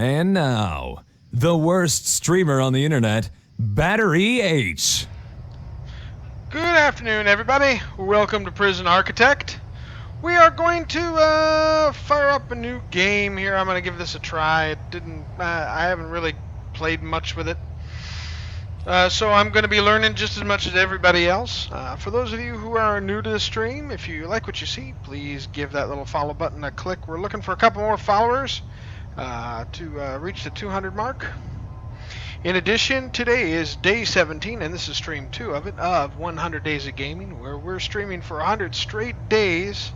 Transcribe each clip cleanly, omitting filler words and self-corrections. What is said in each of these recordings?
And now, the worst streamer on the internet, Battery H. Good afternoon, everybody. Welcome to Prison Architect. We are going to fire up a new game here. I'm going to give this a try. I haven't really played much with it. So I'm going to be learning just as much as everybody else. For those of you who are new to the stream, if you like what you see, please give that little follow button a click. We're looking for a couple more followers to reach the 200 mark. In addition, today is day 17, and this is stream 2 of it, of 100 Days of Gaming, where we're streaming for 100 straight days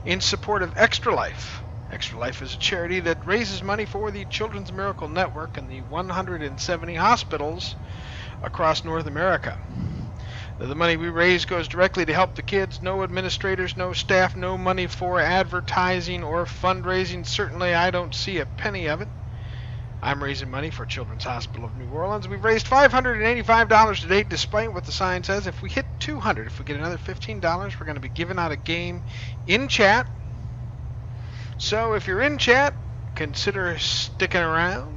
in support of EXTRALIFE. EXTRALIFE is a charity that raises money for the Children's Miracle Network and the 170 hospitals across North America. The money we raise goes directly to help the kids. No administrators, no staff, no money for advertising or fundraising. Certainly, I don't see a penny of it. I'm raising money for Children's Hospital of New Orleans. We've raised $585 to date, despite what the sign says. If we hit 200, if we get another $15, we're going to be giving out a game in chat. So if you're in chat, consider sticking around.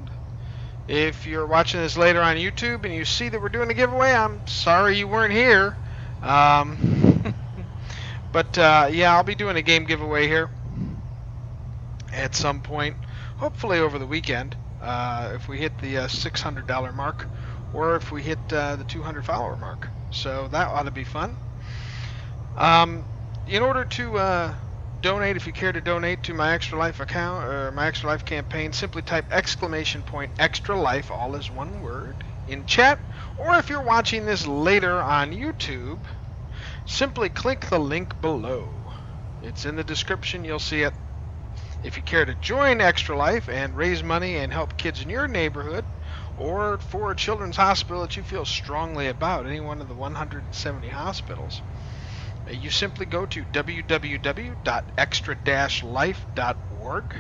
If you're watching this later on YouTube and you see that we're doing a giveaway, I'm sorry you weren't here. But yeah, I'll be doing a game giveaway here at some point, hopefully over the weekend. If we hit the $600 mark, or if we hit the 200 follower mark. So that ought to be fun. In order to donate, if you care to donate to my EXTRALIFE account or my EXTRALIFE campaign, simply type !EXTRALIFE, all is one word, in chat. Or if you're watching this later on YouTube, simply click the link below. It's in the description, you'll see it. If you care to join EXTRALIFE and raise money and help kids in your neighborhood, or for a children's hospital that you feel strongly about, any one of the 170 hospitals, you simply go to www.extra-life.org.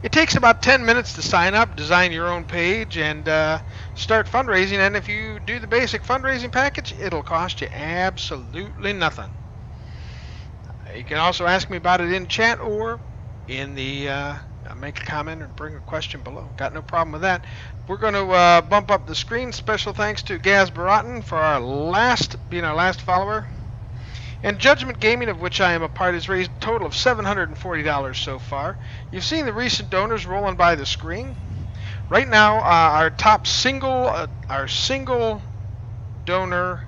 It takes about 10 minutes to sign up, design your own page, and start fundraising. And if you do the basic fundraising package, it'll cost you absolutely nothing. You can also ask me about it in chat or in the make a comment or bring a question below. Got no problem with that. We're going to bump up the screen. Special thanks to Gaz Baratin for being our last follower. And Judgment Gaming, of which I am a part, has raised a total of $740 so far. You've seen the recent donors rolling by the screen. Right now, our single donor,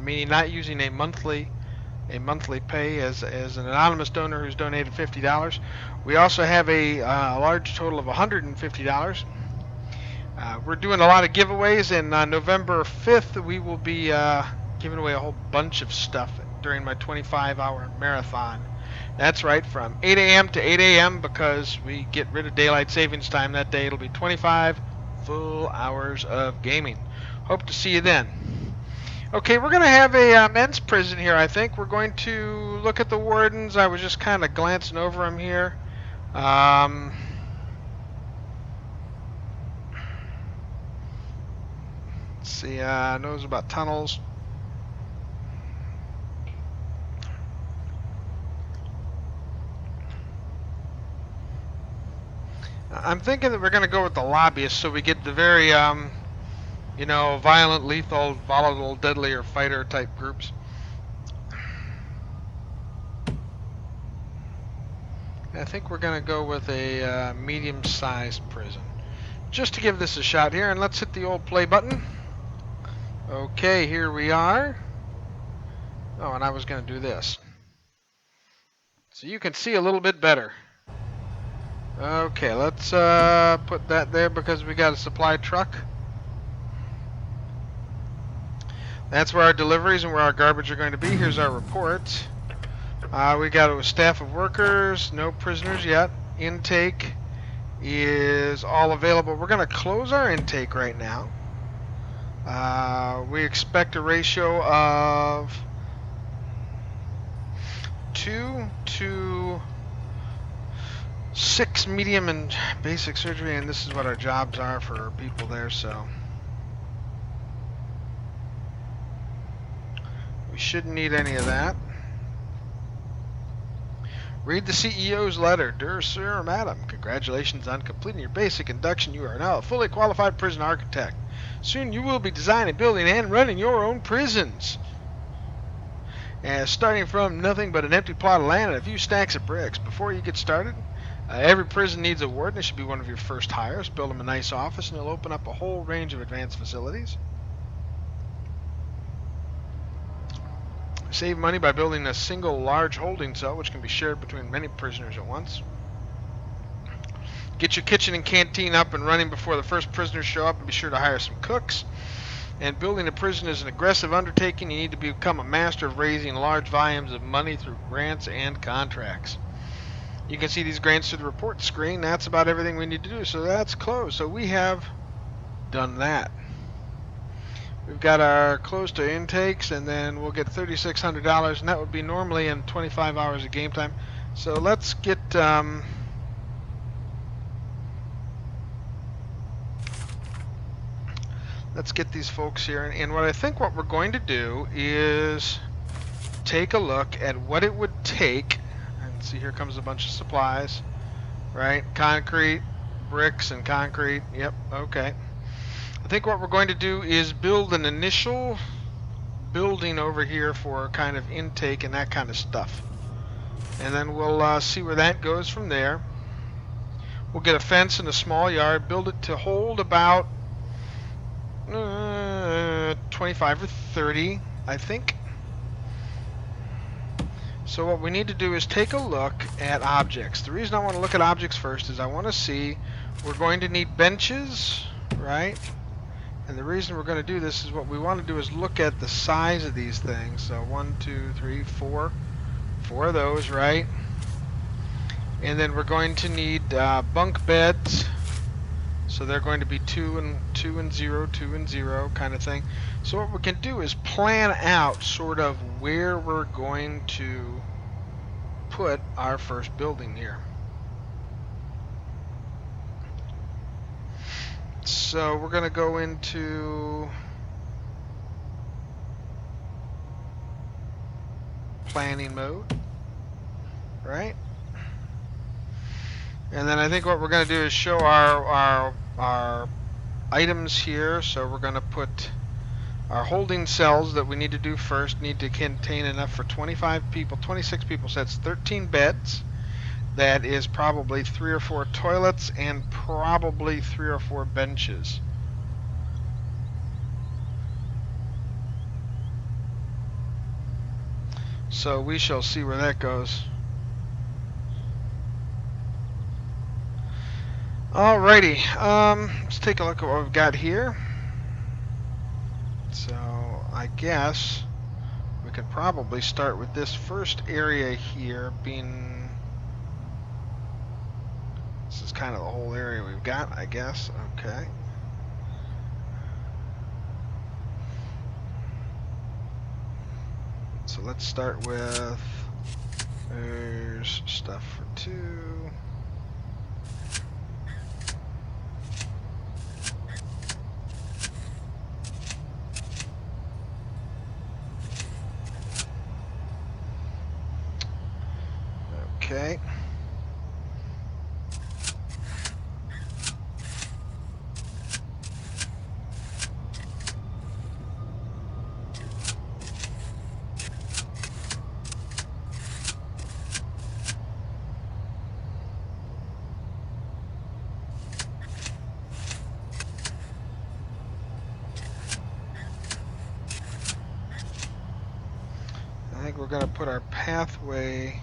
meaning not using a monthly pay, as an anonymous donor who's donated $50. We also have a large total of $150. We're doing a lot of giveaways, and on November 5th we will be giving away a whole bunch of stuff during my 25-hour marathon. That's right, from 8 a.m. to 8 a.m. because we get rid of daylight savings time that day. It'll be 25 full hours of gaming. Hope to see you then. Okay, we're going to have a men's prison here, I think. We're going to look at the wardens. I was just kind of glancing over them here. Let's see, knows about tunnels. I'm thinking that we're going to go with the lobbyists so we get the very, violent, lethal, volatile, deadly, or fighter type groups. I think we're going to go with a medium-sized prison. Just to give this a shot here, and let's hit the old play button. Okay, here we are. Oh, and I was going to do this. So you can see a little bit better. Okay, let's put that there because we got a supply truck. That's where our deliveries and where our garbage are going to be. Here's our report. We got a staff of workers, no prisoners yet. Intake is all available. We're going to close our intake right now. We expect a ratio of 2 to 6 medium and basic surgery, and this is what our jobs are for people there, so we shouldn't need any of that. Read the CEO's letter. Dear Sir or Madam, Congratulations on completing your basic induction. You are now a fully qualified prison architect. Soon you will be designing, building, and running your own prisons. And starting from nothing but an empty plot of land and a few stacks of bricks. Before you get started, every prison needs a warden. It should be one of your first hires. Build them a nice office, and it'll open up a whole range of advanced facilities. Save money by building a single large holding cell, which can be shared between many prisoners at once. Get your kitchen and canteen up and running before the first prisoners show up, and be sure to hire some cooks. And building a prison is an aggressive undertaking. You need to become a master of raising large volumes of money through grants and contracts. You can see these grants through the report screen. That's about everything we need to do. So that's closed. So we have done that. We've got our close to intakes, and then we'll get $3,600, and that would be normally in 25 hours of game time. So let's get these folks here, and what I think what we're going to do is take a look at what it would take. And see, here comes a bunch of supplies, right? Concrete, bricks, and concrete. Yep, okay. I think what we're going to do is build an initial building over here for kind of intake and that kind of stuff. And then we'll see where that goes from there. We'll get a fence and a small yard, build it to hold about 25 or 30, I think. So what we need to do is take a look at objects. The reason I want to look at objects first is I want to see we're going to need benches, right? And the reason we're going to do this is what we want to do is look at the size of these things. So 1, 2, 3, 4. 4 of those, right? And then we're going to need bunk beds. So they're going to be 2 and 0, 2 and 0 kind of thing. So what we can do is plan out sort of where we're going to put our first building here. So we're going to go into planning mode, right? And then I think what we're going to do is show our items here. So we're going to put our holding cells that we need to do first need to contain enough for 25 people, 26 people. So that's 13 beds. That is probably 3 or 4 toilets and probably 3 or 4 benches. So we shall see where that goes. Alrighty, let's take a look at what we've got here. So I guess we could probably start with this first area here being... This is kind of the whole area we've got, I guess. Okay. So let's start with... There's stuff for 2. Okay. I think we're going to put our pathway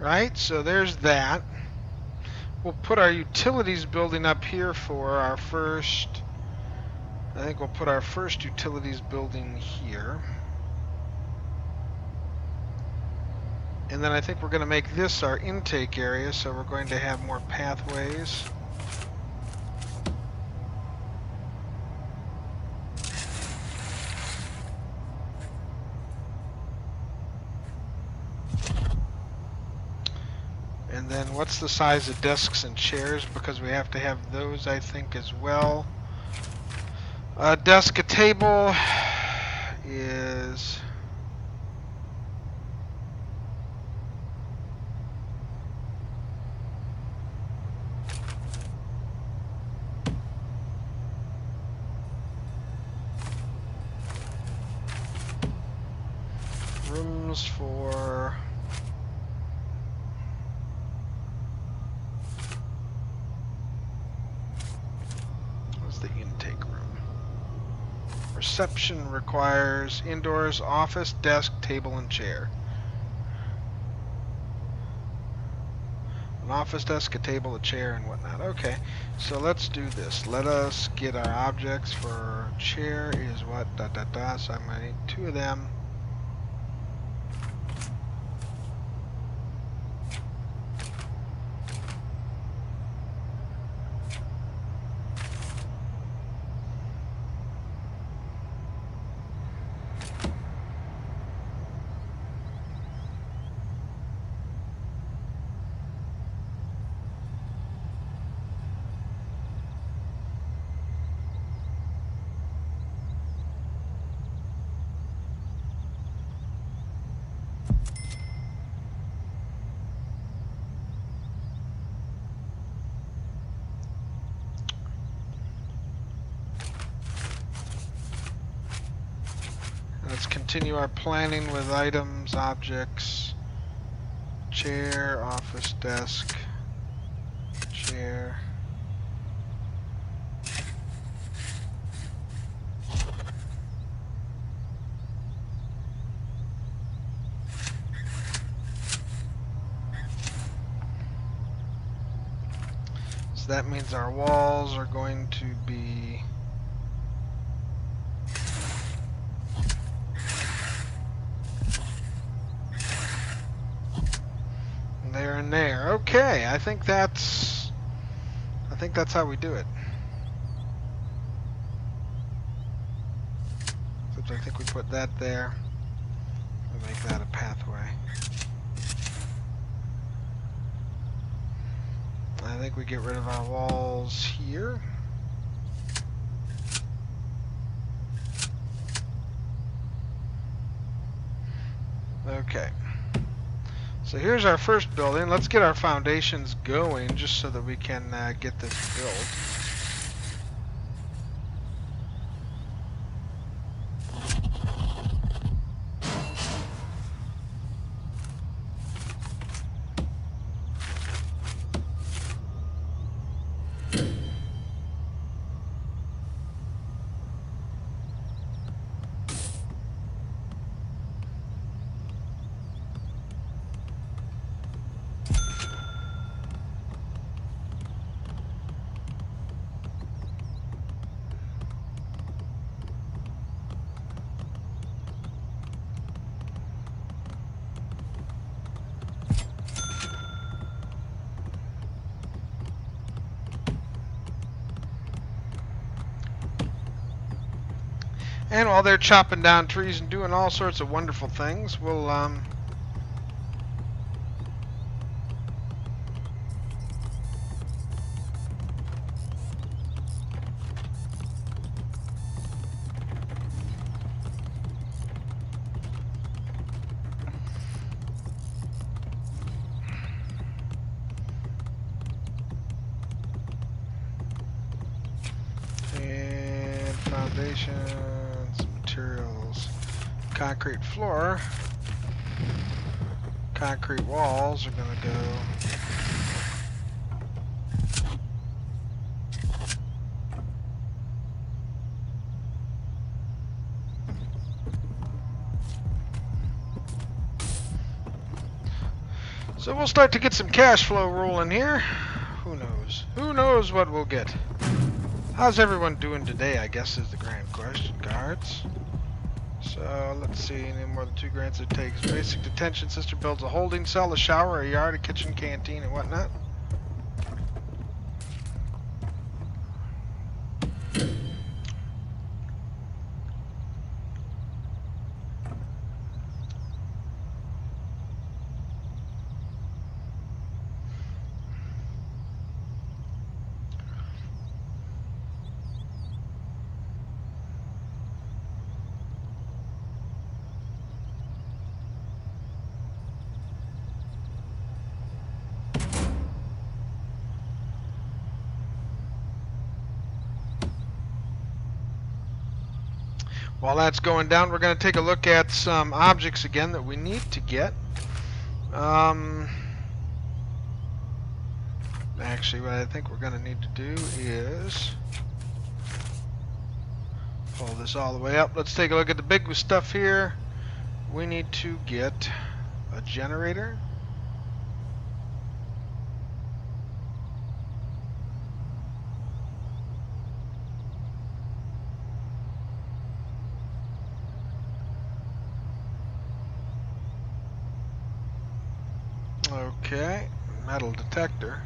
Right, so there's that. We'll put our utilities building up here for our first. I think we'll put our first utilities building here. And then I think we're going to make this our intake area, so we're going to have more pathways. And then what's the size of desks and chairs? Because we have to have those, I think, as well. A table is... rooms for... what's the intake room? Reception requires indoors, office, desk, table, and chair. An office desk, a table, a chair, and whatnot. Okay, so let's do this. Let us get our objects for chair is what? So I'm going to need 2 of them. Let's continue our planning with items, objects, chair, office desk, chair. So that means our walls are going to be there and there. Okay, I think that's how we do it. Except I think we put that there and make that a pathway. I think we get rid of our walls here. Okay. So here's our first building. Let's get our foundations going just so that we can get this built. And while they're chopping down trees and doing all sorts of wonderful things, we'll and foundations, materials, concrete floor, concrete walls are going to go. So we'll start to get some cash flow rolling here. Who knows? Who knows what we'll get? How's everyone doing today, I guess, is the grand question, guards. So, let's see, any more than 2 grants it takes. Basic detention system builds a holding cell, a shower, a yard, a kitchen, canteen, and whatnot. While that's going down, we're going to take a look at some objects again that we need to get. Actually, what I think we're going to need to do is pull this all the way up. Let's take a look at the big stuff here. We need to get a generator. Okay, metal detector.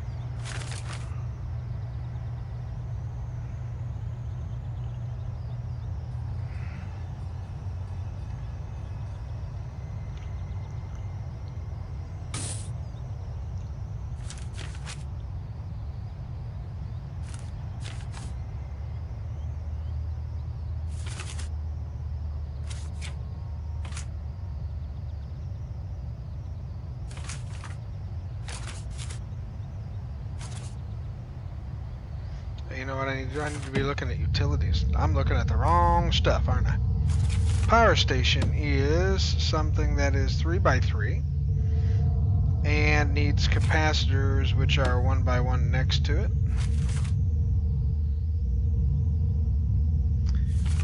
You know what I need to do? I need to be looking at utilities. I'm looking at the wrong stuff, aren't I? Power station is something that is 3x3 and needs capacitors, which are 1x1 next to it.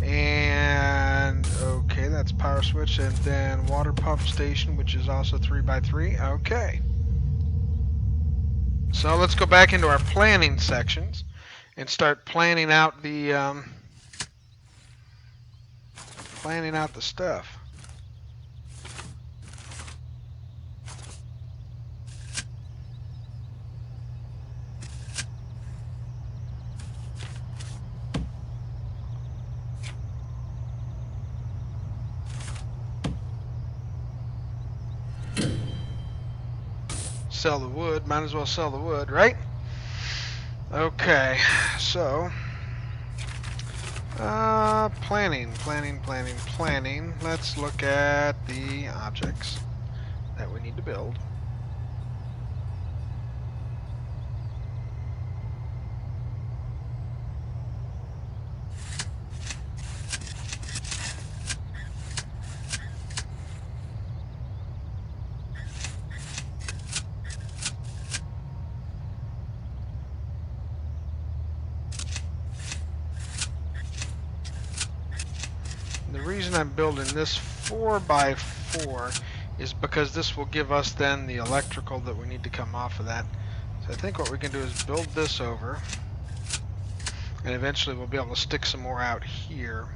And okay, that's power switch, and then water pump station, which is also 3x3. Okay. So let's go back into our planning sections and start planning out the stuff. Sell the wood, might as well sell the wood, right? Okay, so planning. Let's look at the objects that we need to build. The reason I'm building this 4x4 is because this will give us then the electrical that we need to come off of that. So I think what we can do is build this over, and eventually we'll be able to stick some more out here.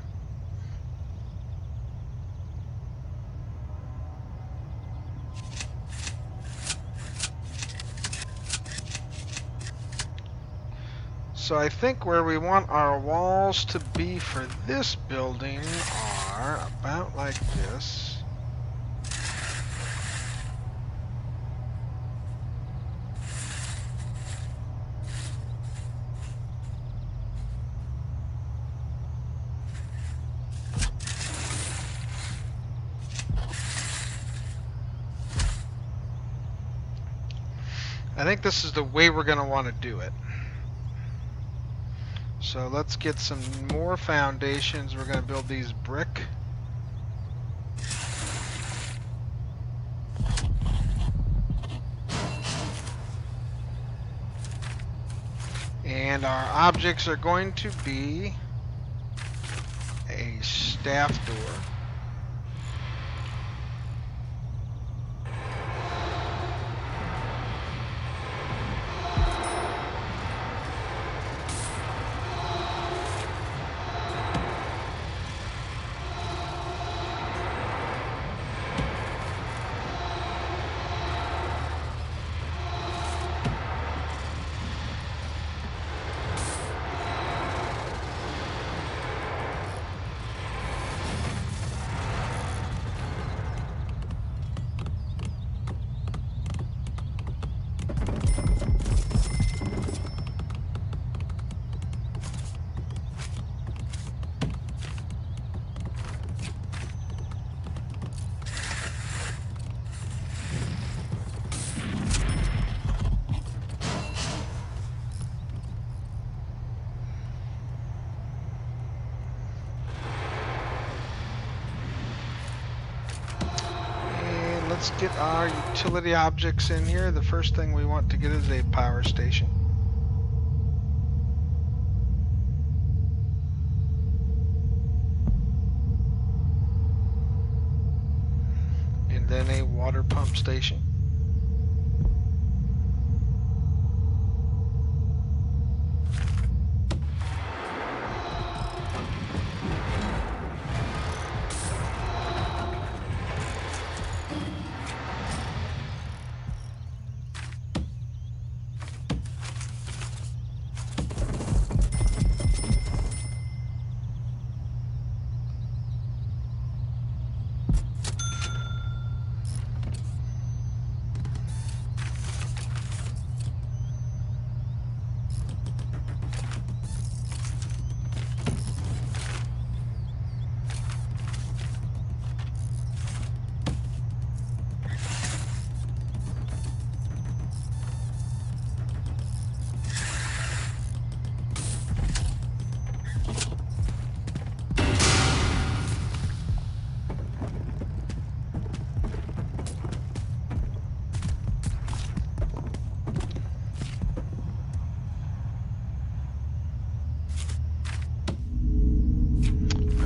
So I think where we want our walls to be for this building are about like this. I think this is the way we're going to want to do it. So let's get some more foundations. We're going to build these brick. And our objects are going to be a staff door. let's get our utility objects in here. The first thing we want to get is a power station. And then a water pump station.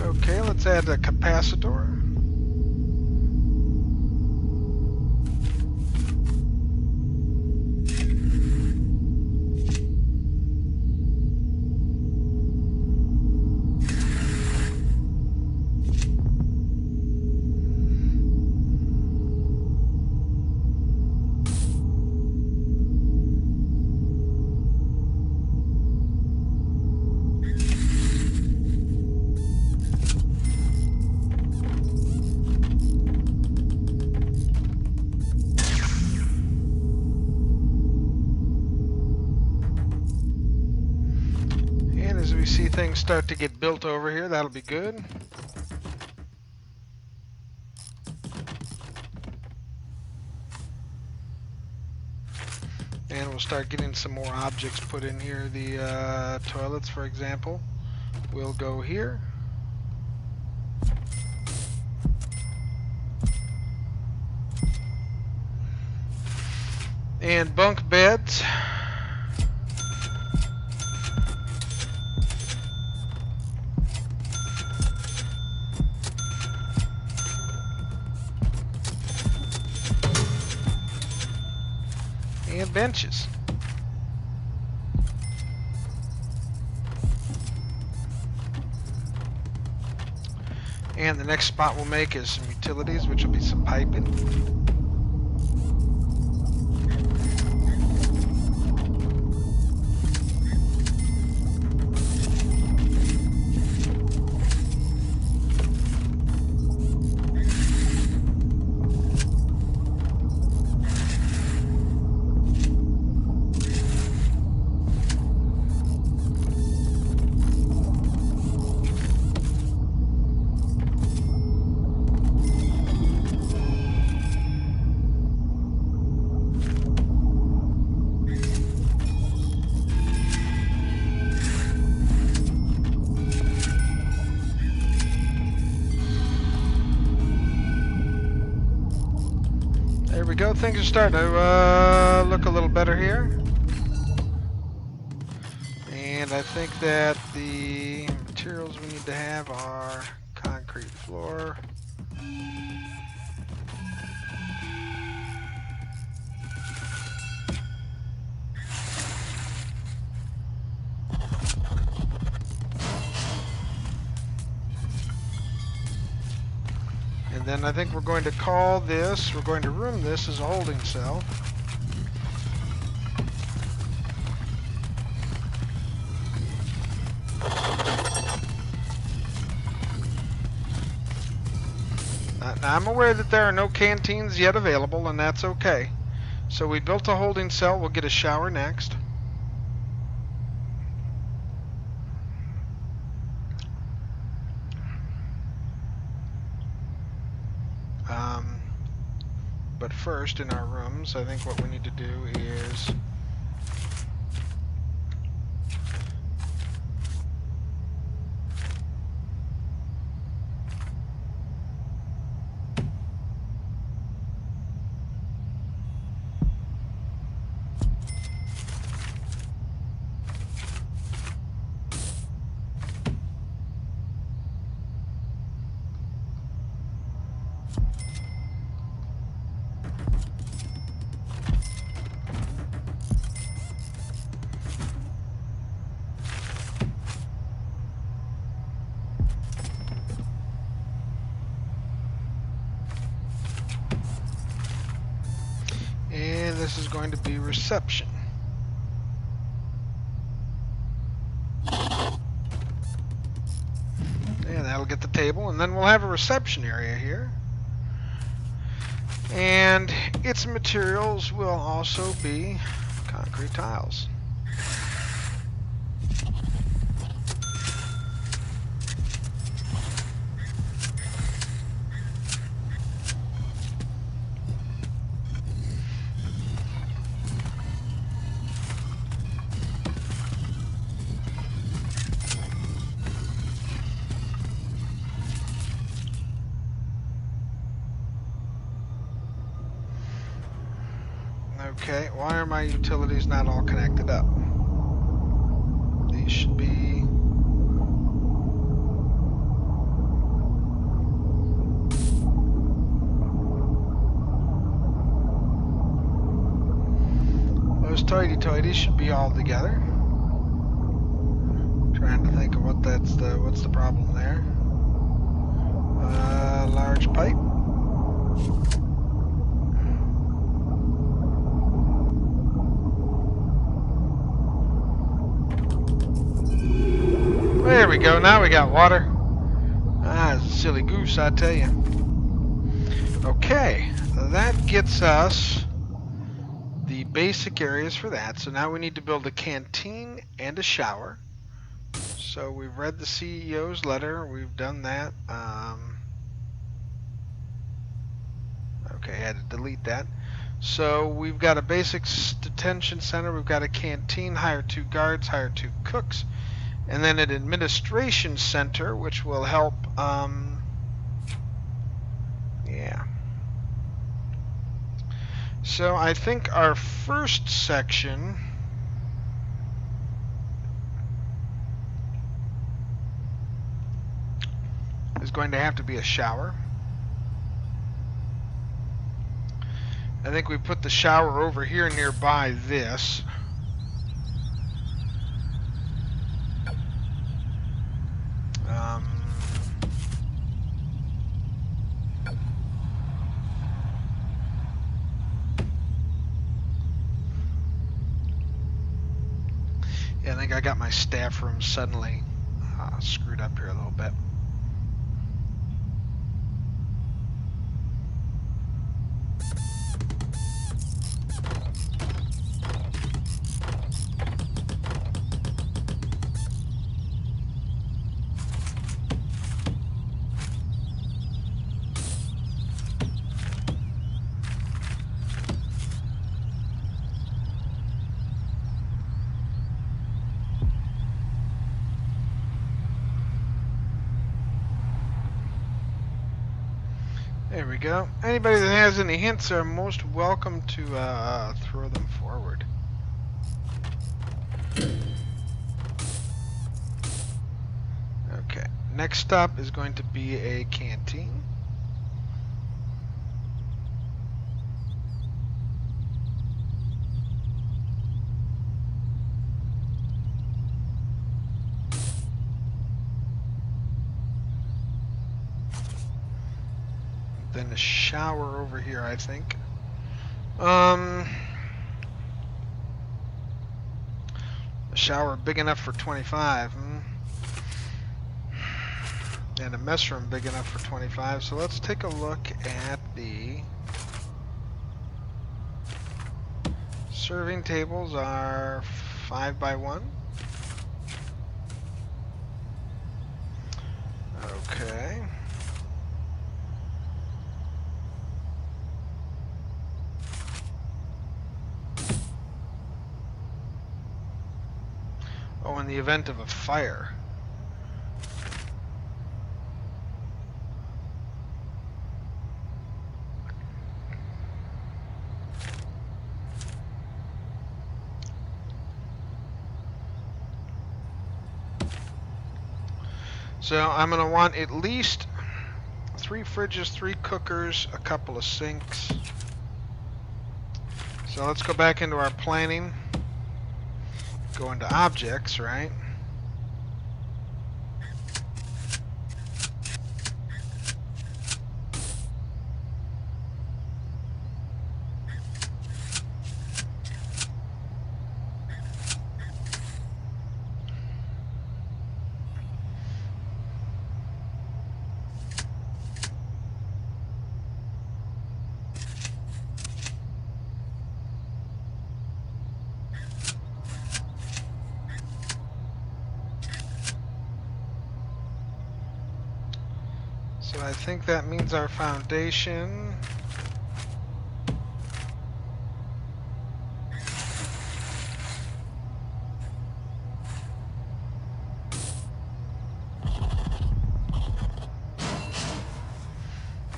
Okay, let's add a capacitor. As we see things start to get built over here, that'll be good. And we'll start getting some more objects put in here. The toilets, for example, will go here. And bunk beds. And benches. And the next spot we'll make is some utilities, which will be some piping. There we go. Things are starting to look a little better here. And I think that the materials we need to have are concrete floor. And then I think we're going to call this, we're going to room this as a holding cell. Now I'm aware that there are no canteens yet available, and that's okay. So we built a holding cell, we'll get a shower next. But first, in our rooms, I think what we need to do is this is going to be reception. And that'll get the table, and then we'll have a reception area here. And its materials will also be concrete tiles. Okay, why are my utilities not all connected up? These should be... Those tidy-tidies should be all together. Trying to think of what's the problem there. Large pipe. There we go, now we got water. Ah, it's a silly goose, I tell you. Okay, that gets us the basic areas for that. So now we need to build a canteen and a shower. So we've read the CEO's letter, we've done that. Okay, I had to delete that. So we've got a basic detention center, we've got a canteen, hire 2 guards, hire 2 cooks, and then an administration center, which will help, yeah. So I think our first section is going to have to be a shower. I think we put the shower over here nearby this. Yeah, I think I got my staff room suddenly screwed up here a little bit. There we go. Anybody that has any hints are most welcome to throw them forward. Okay, next stop is going to be a canteen. Then a shower over here, I think. A shower big enough for 25. And a mess room big enough for 25. So let's take a look at the serving tables. Are 5 by 1. Okay. Oh, in the event of a fire. So I'm going to want at least 3 fridges, 3 cookers, a couple of sinks. So let's go back into our planning. Go into objects, right? I think that means our foundation.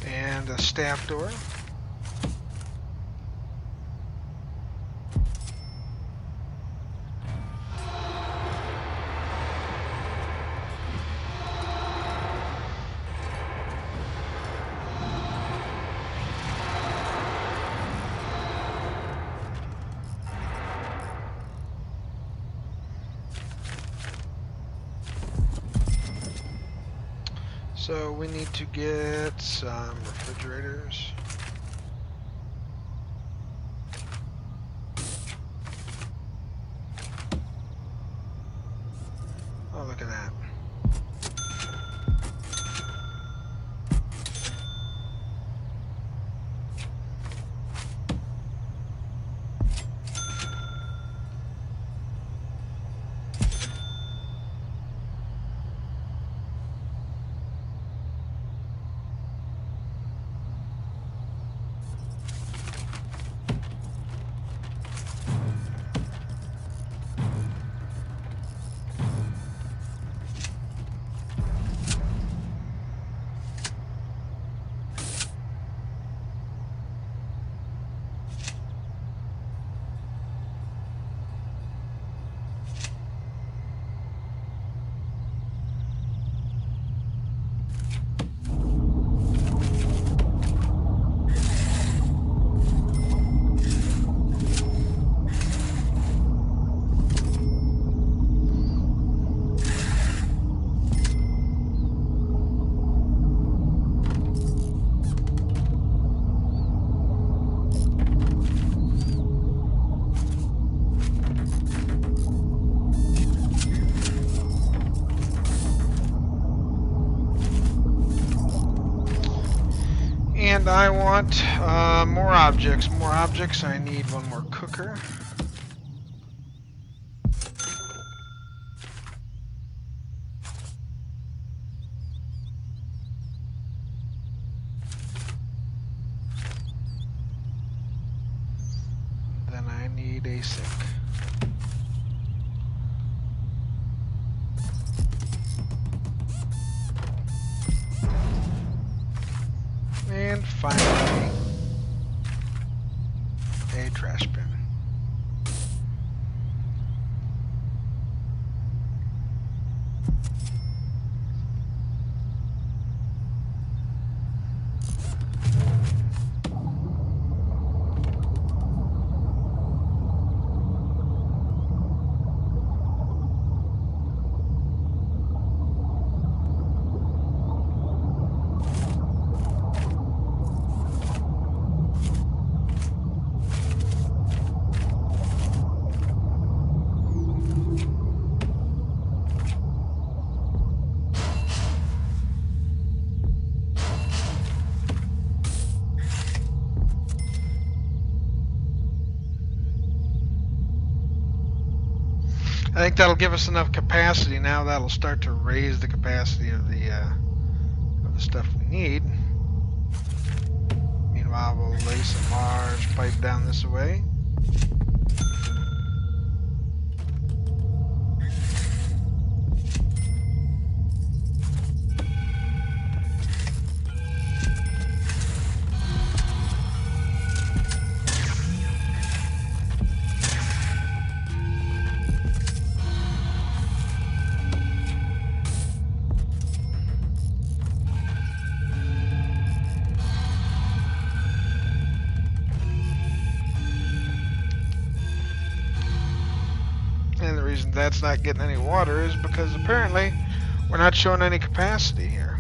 And a staff door. So we need to get some refrigerators. Oh, look at that. And I want more objects. More objects. I need one more cooker. Then I need a sink. And finally, a trash bin. I think that'll give us enough capacity. Now that'll start to raise the capacity of the stuff we need. Meanwhile, we'll lay some large pipe down this way. And the reason that's not getting any water is because apparently we're not showing any capacity here.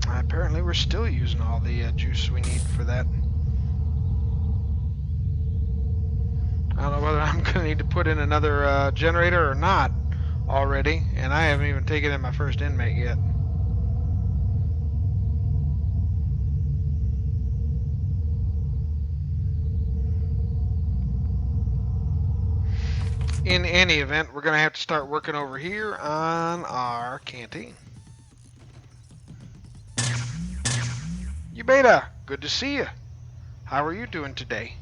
Apparently we're still using all the juice we need for that. I don't know whether I'm going to need to put in another generator or not. already, and I haven't even taken in my first inmate yet. In any event, we're going to have to start working over here on our canteen. You Beta, good to see you. How are you doing today?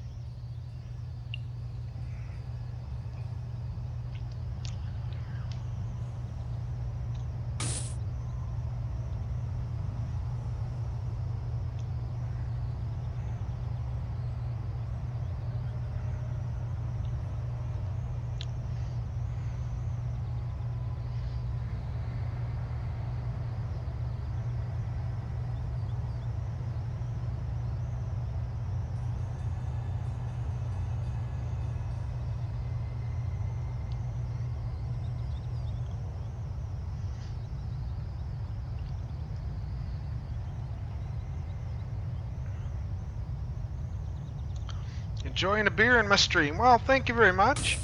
Enjoying a beer in my stream. Well, thank you very much.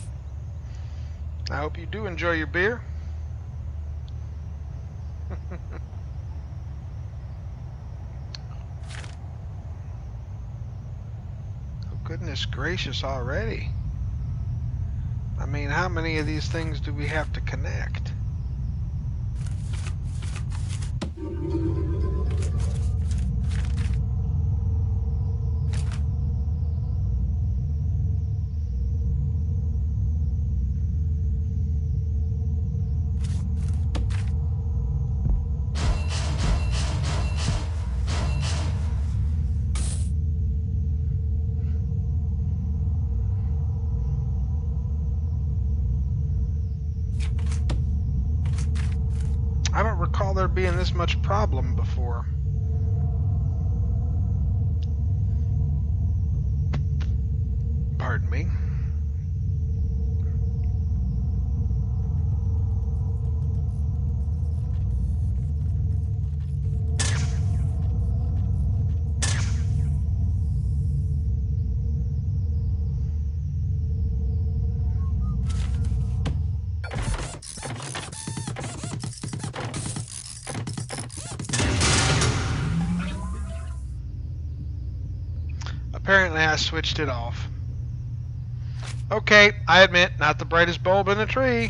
I hope you do enjoy your beer. Oh, goodness gracious already. I mean, how many of these things do we have to connect? I don't recall there being this much problem before. Pardon me. Apparently I switched it off. Okay, I admit, not the brightest bulb in the tree.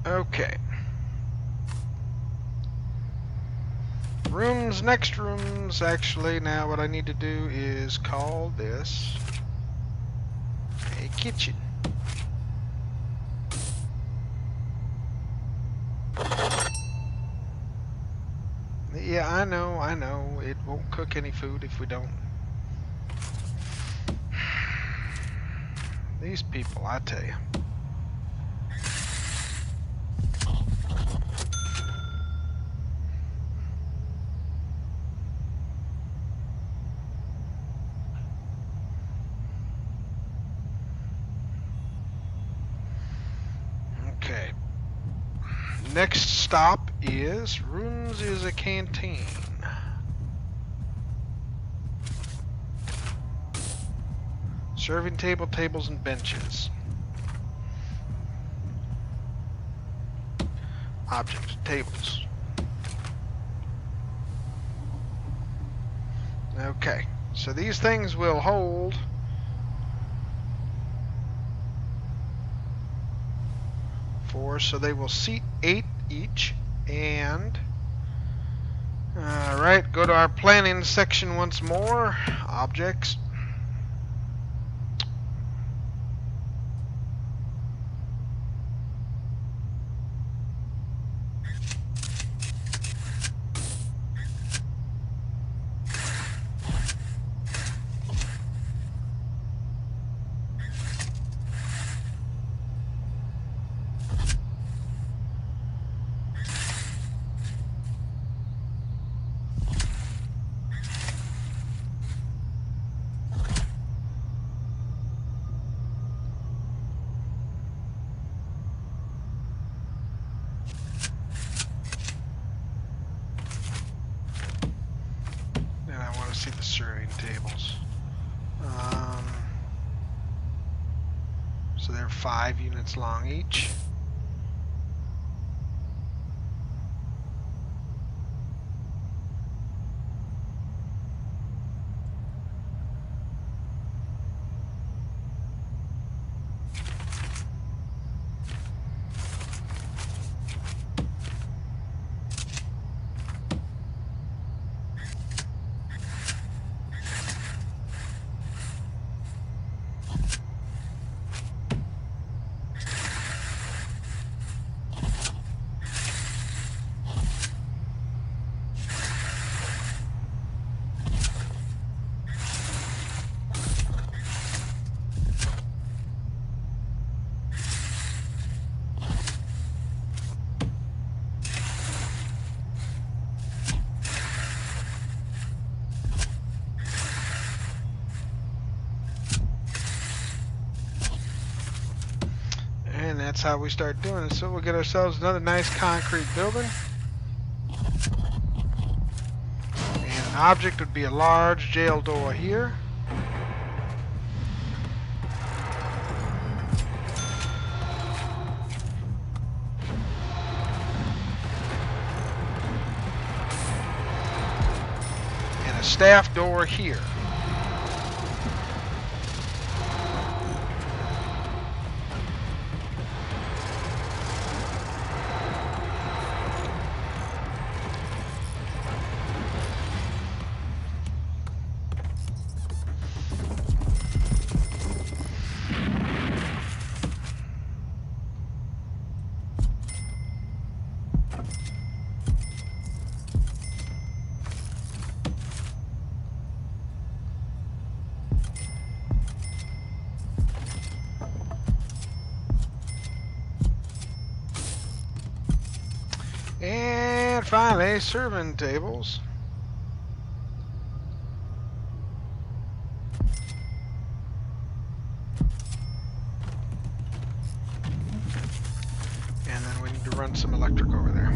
Okay. Rooms, next rooms. Actually, now what I need to do is call this a kitchen. Yeah, I know. It won't cook any food if we don't. These people, I tell you. Okay. Next stop is rooms is a canteen. Serving table, tables, and benches. Objects, tables. Okay, so these things will hold four, so they will seat 8 each. And alright, go to our planning section once more. Objects. see the serving tables. So they're 5 units long each. And that's how we start doing it. So we'll get ourselves another nice concrete building. And an object would be a large jail door here. And a staff door here. And finally, serving tables. And then we need to run some electric over there.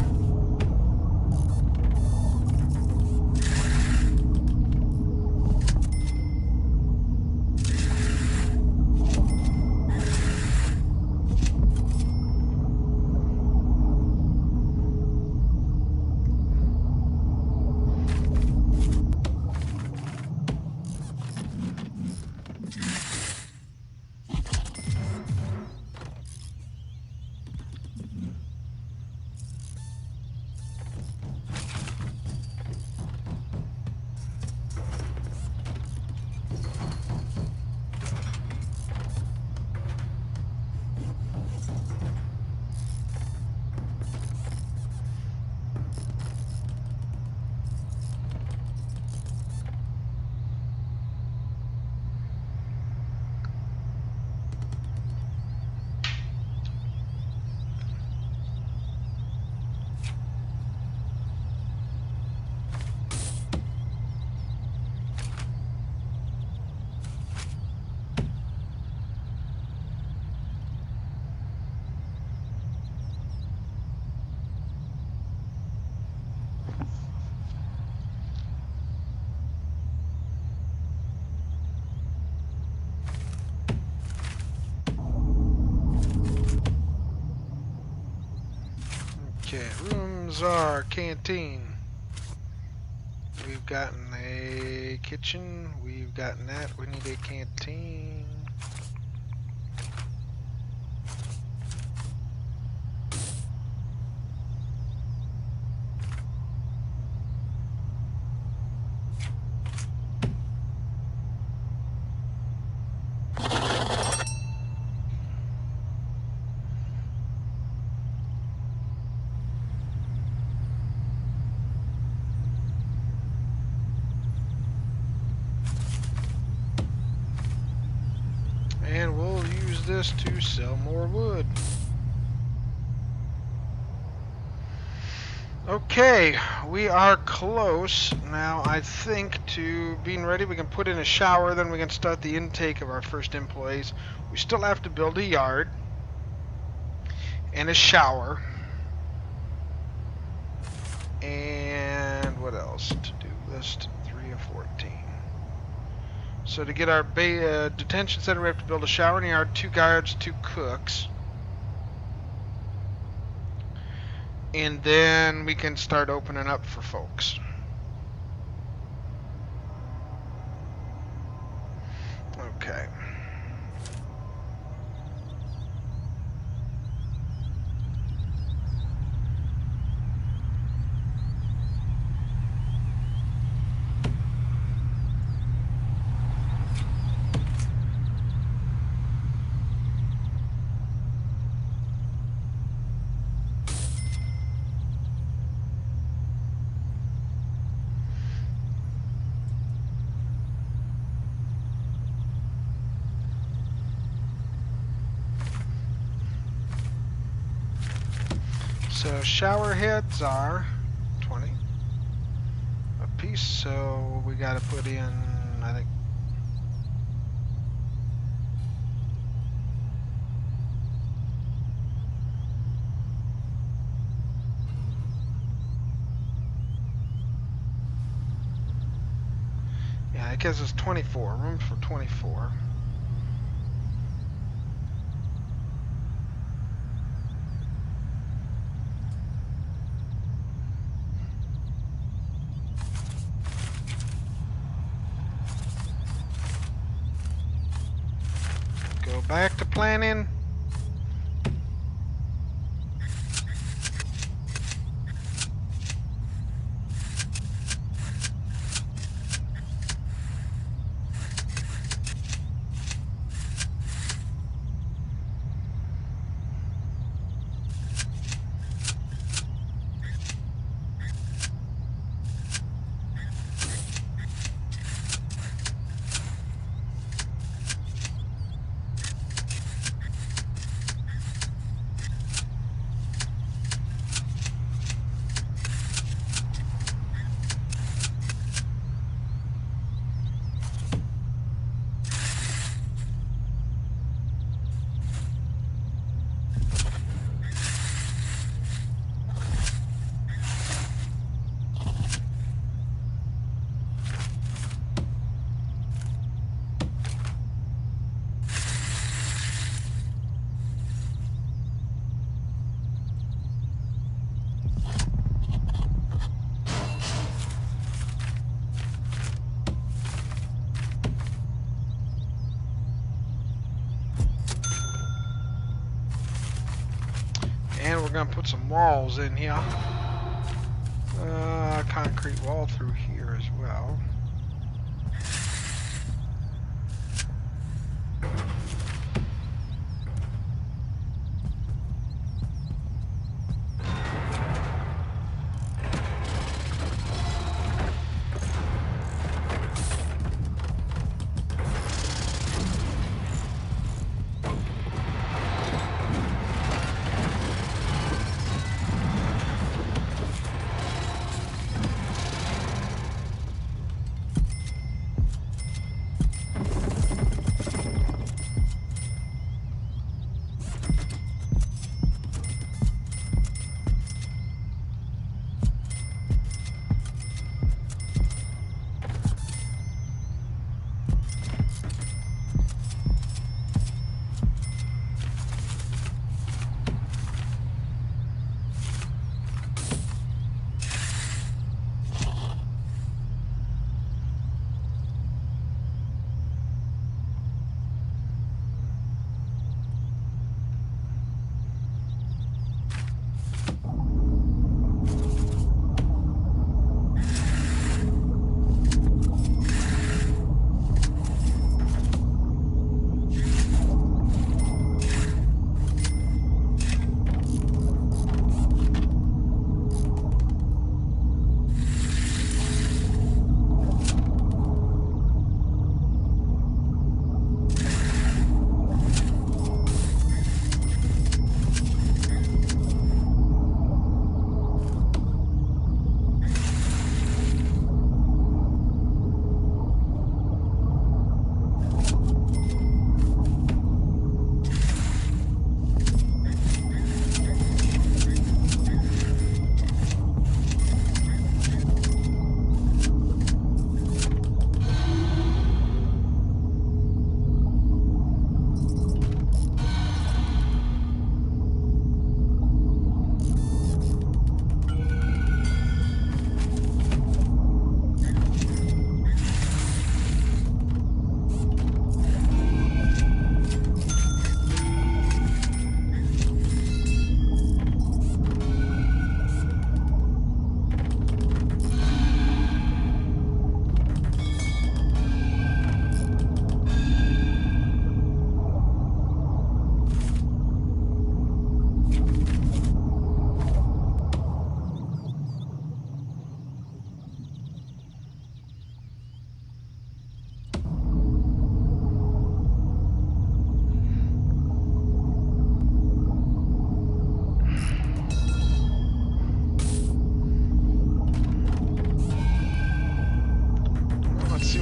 Okay, rooms are canteen. We've gotten a kitchen. We've gotten that. We need a canteen. And we'll use this to sell more wood. Okay, we are close now, I think, to being ready. We can put in a shower, then we can start the intake of our first employees. We still have to build a yard and a shower. And what else to do? List 3 and 14. So to get our detention center, we have to build a shower and yard, 2 guards, 2 cooks. And then we can start opening up for folks. Okay. So shower heads are 20 a piece, so we got to put in, I think, yeah, it gives us 24, room for 24. Go back to planning. And we're going to put some walls in here. Concrete wall through here as well.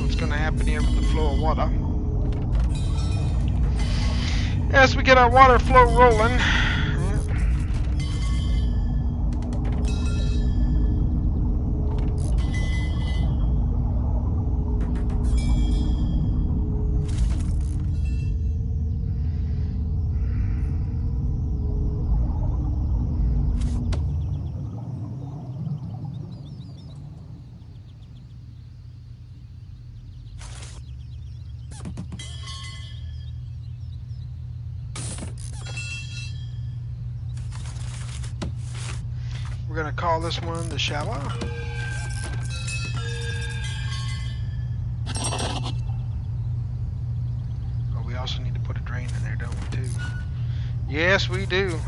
what's going to happen here with the flow of water. As we get our water flow rolling. We're going to call this one the shower. Oh, we also need to put a drain in there, don't we, too? Yes, we do.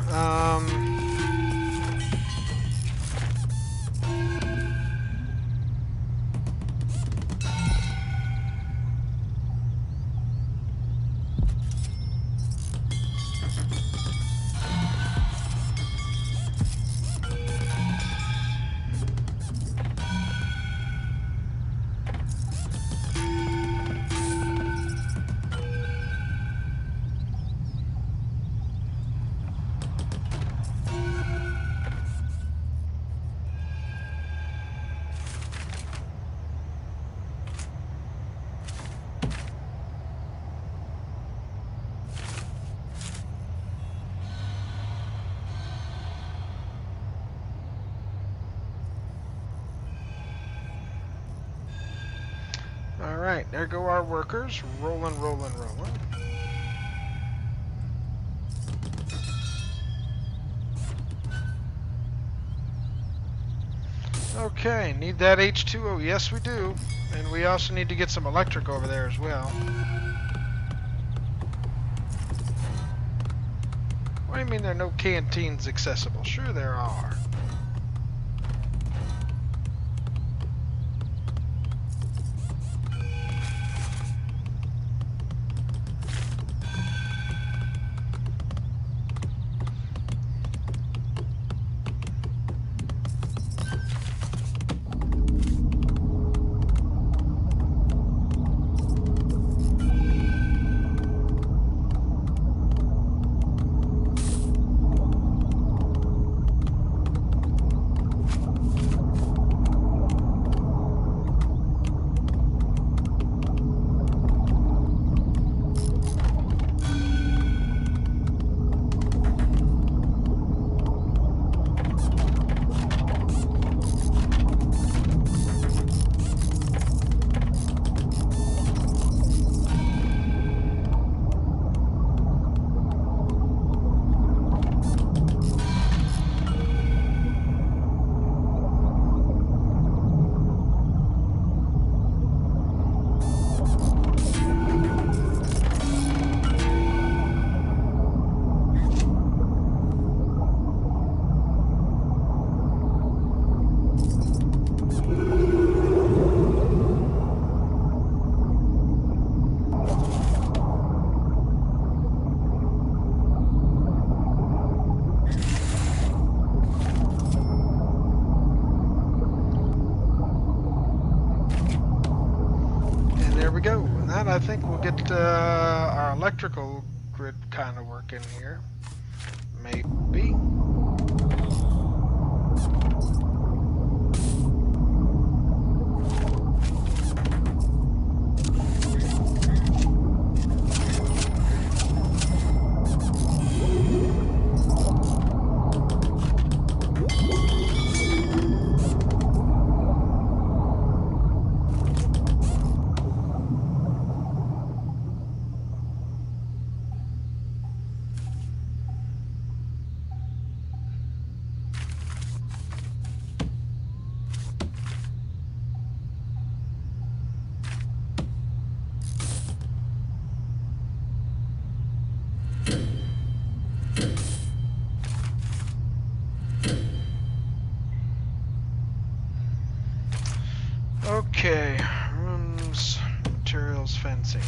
Alright, there go our workers. Rolling, rolling, rolling. Okay, need that H2O. Yes, we do. And we also need to get some electric over there as well. What do you mean there are no canteens accessible? Sure there are. Go. And that, I think, will get our electrical grid kind of working here. Maybe. Okay, rooms, materials, fencing.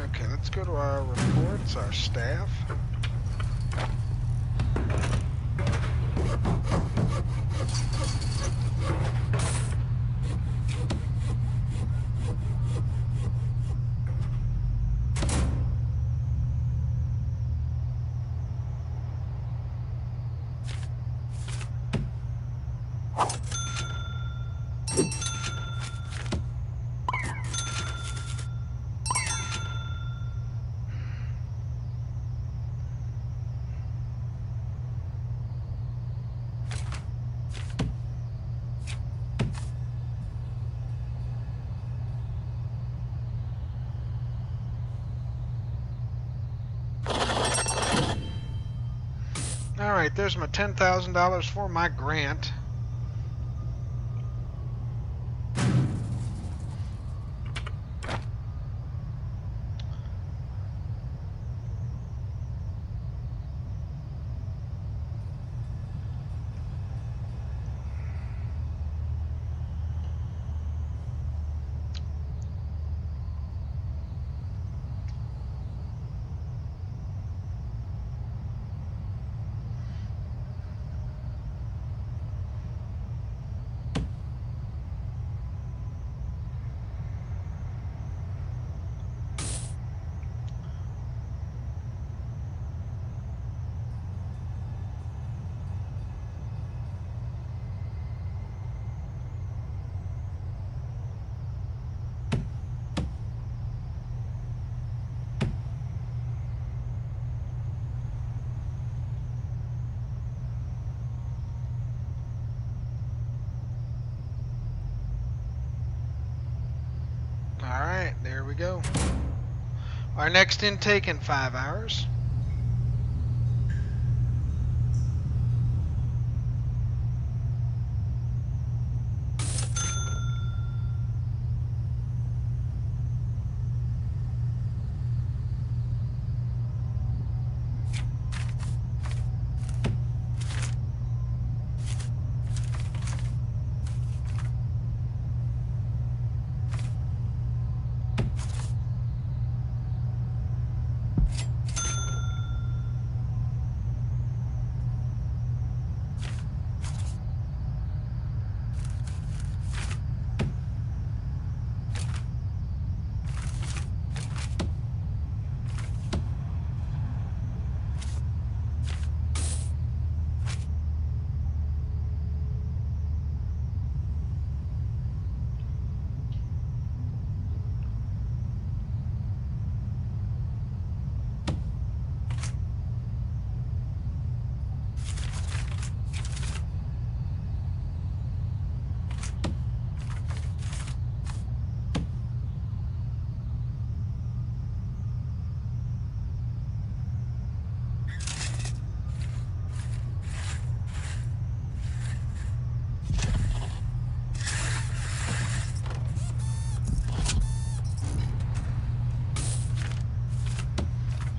Okay, let's go to our reports, our staff. Alright, there's my $10,000 for my grant. Alright, there we go. Our next intake in 5 hours.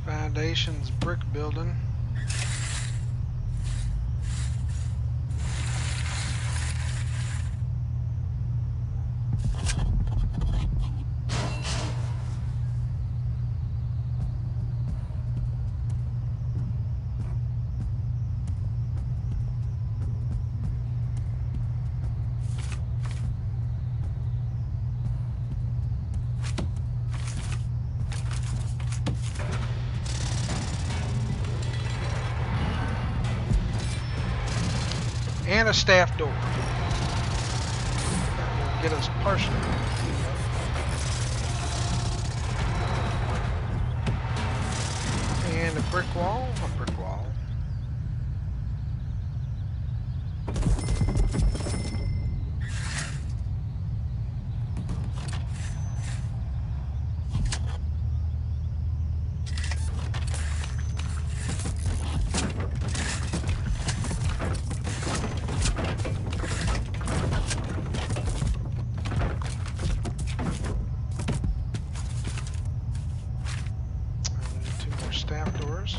Foundations, brick building. And a staff door. That will get us partially. And a brick wall, a brick wall. Staff doors.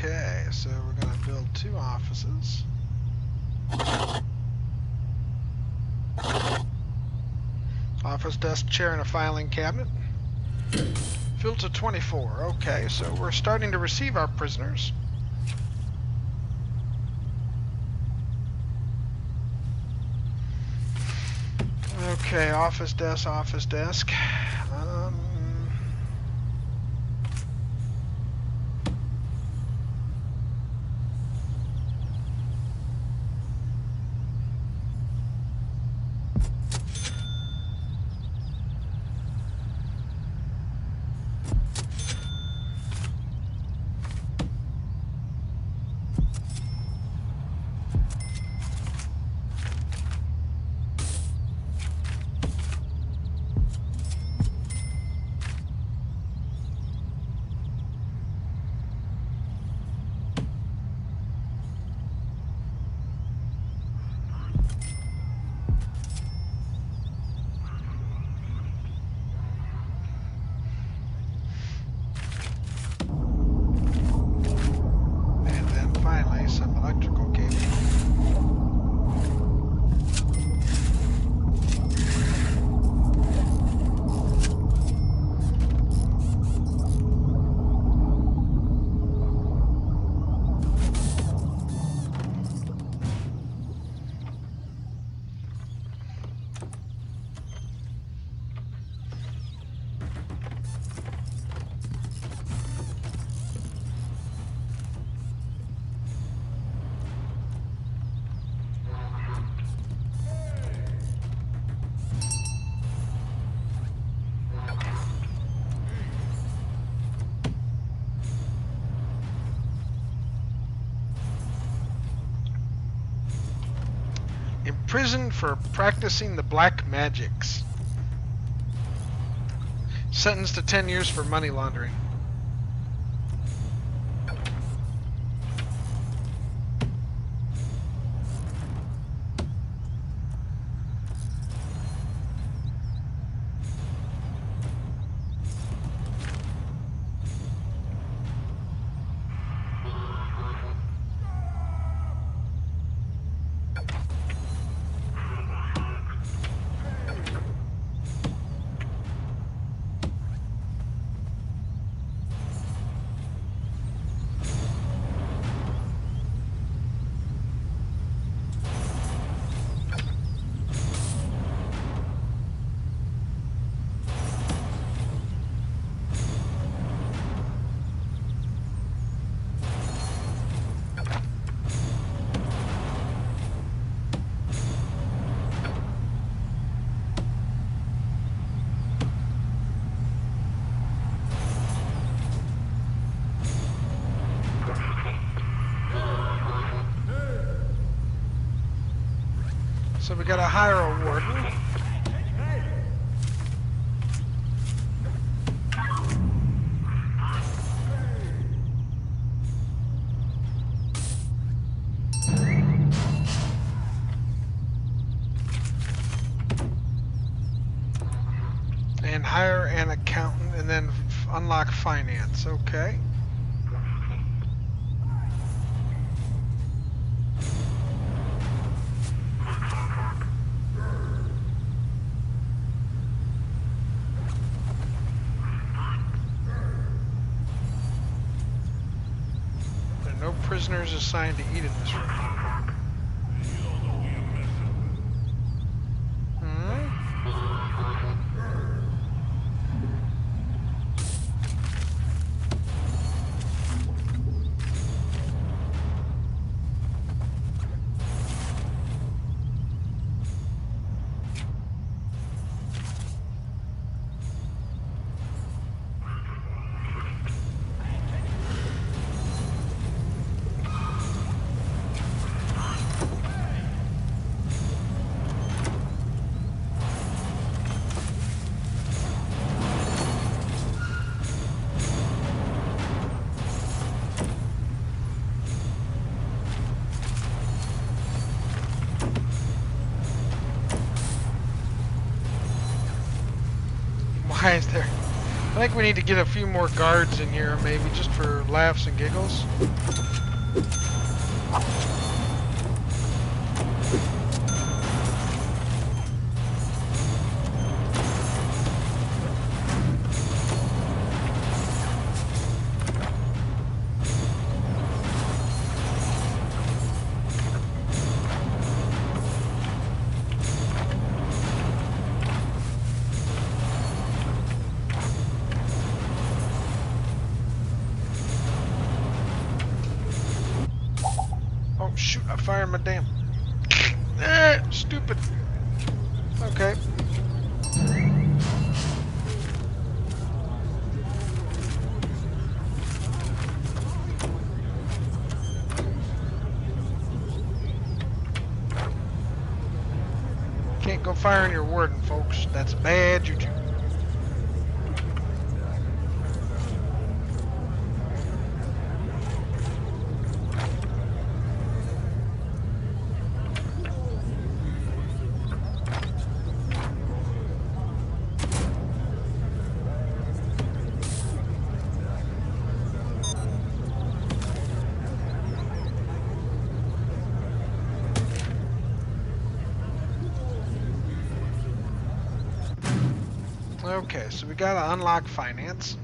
Okay, so we're going to build 2 offices. Office desk, chair, and a filing cabinet. Filled to 24. Okay, so we're starting to receive our prisoners. Okay, office desk, office desk. And then finally some electrical cable. Imprisoned for practicing the black magics. Sentenced to 10 years for money laundering. So we gotta hire a warden. And hire an accountant and then unlock finance. Okay. There are no prisoners assigned to eat in this room. Why is there I think we need to get a few more guards in here, maybe just for laughs and giggles. Oh shoot, I fired my damn... stupid. Okay. Can't go firing your warden, folks. That's bad juju. Okay, so we gotta unlock finance.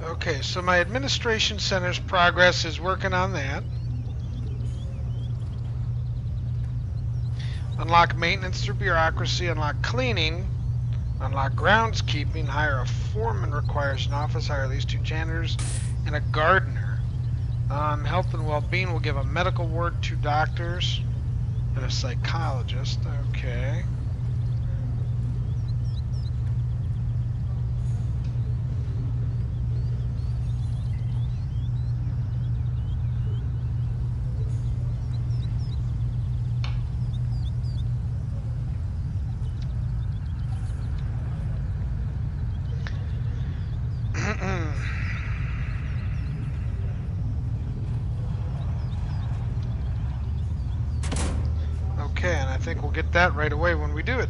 Okay, so my administration center's progress is working on that. Unlock maintenance through bureaucracy, unlock cleaning, unlock groundskeeping, hire a foreman requires an office, hire at least 2 janitors, and a gardener. Health and well-being will give a medical ward, 2 doctors, and a psychologist. Okay. Okay, and I think we'll get that right away when we do it.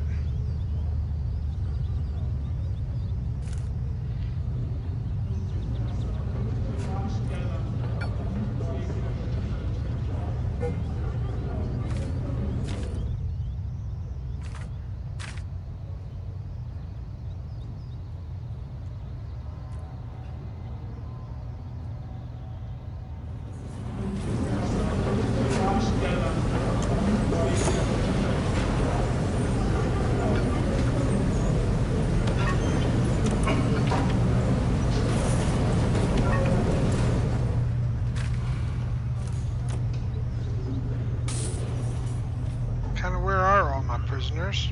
Kind of where are all my prisoners?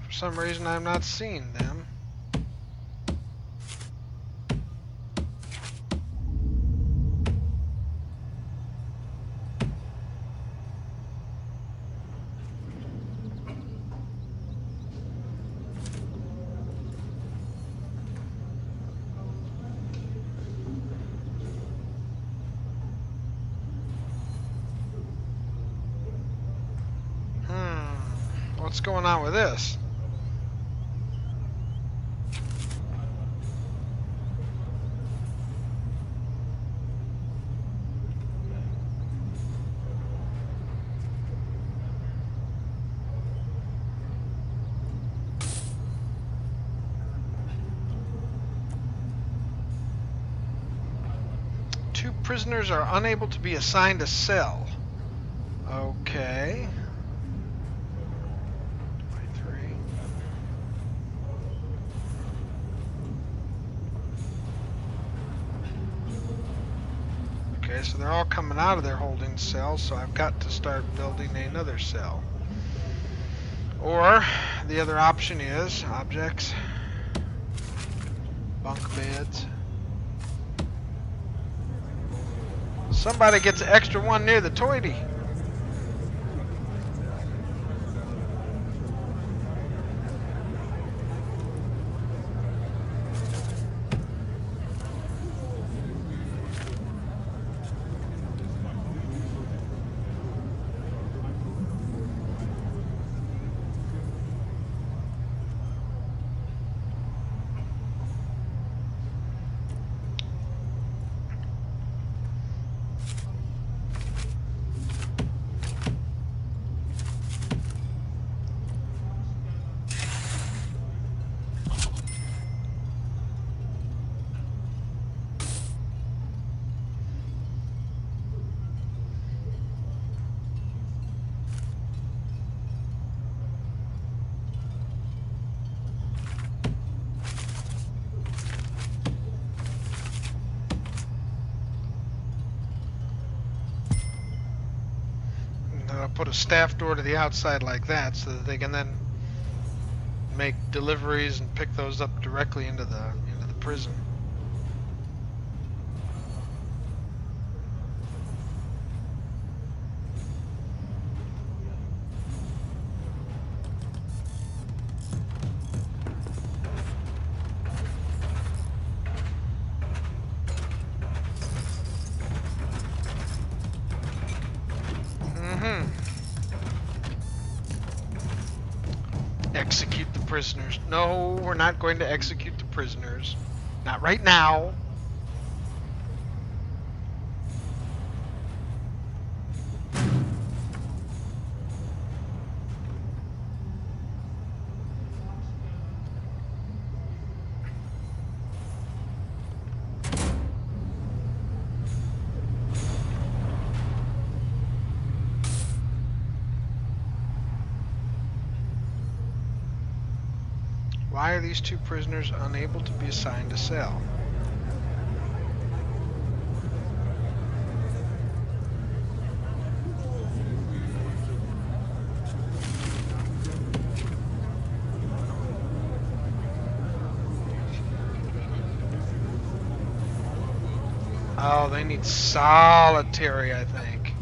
For some reason I'm not seeing them. What's going on with this? Two prisoners are unable to be assigned a cell. Okay. 23. Okay, so they're all coming out of their holding cells, so I've got to start building another cell. Or the other option is objects, bunk beds. Somebody gets an extra one near the toity. Put a staff door to the outside like that so that they can then make deliveries and pick those up directly into the prison. Execute the prisoners. No, we're not going to execute the prisoners. Not right now. Why are these two prisoners unable to be assigned a cell? Oh, they need solitary, I think.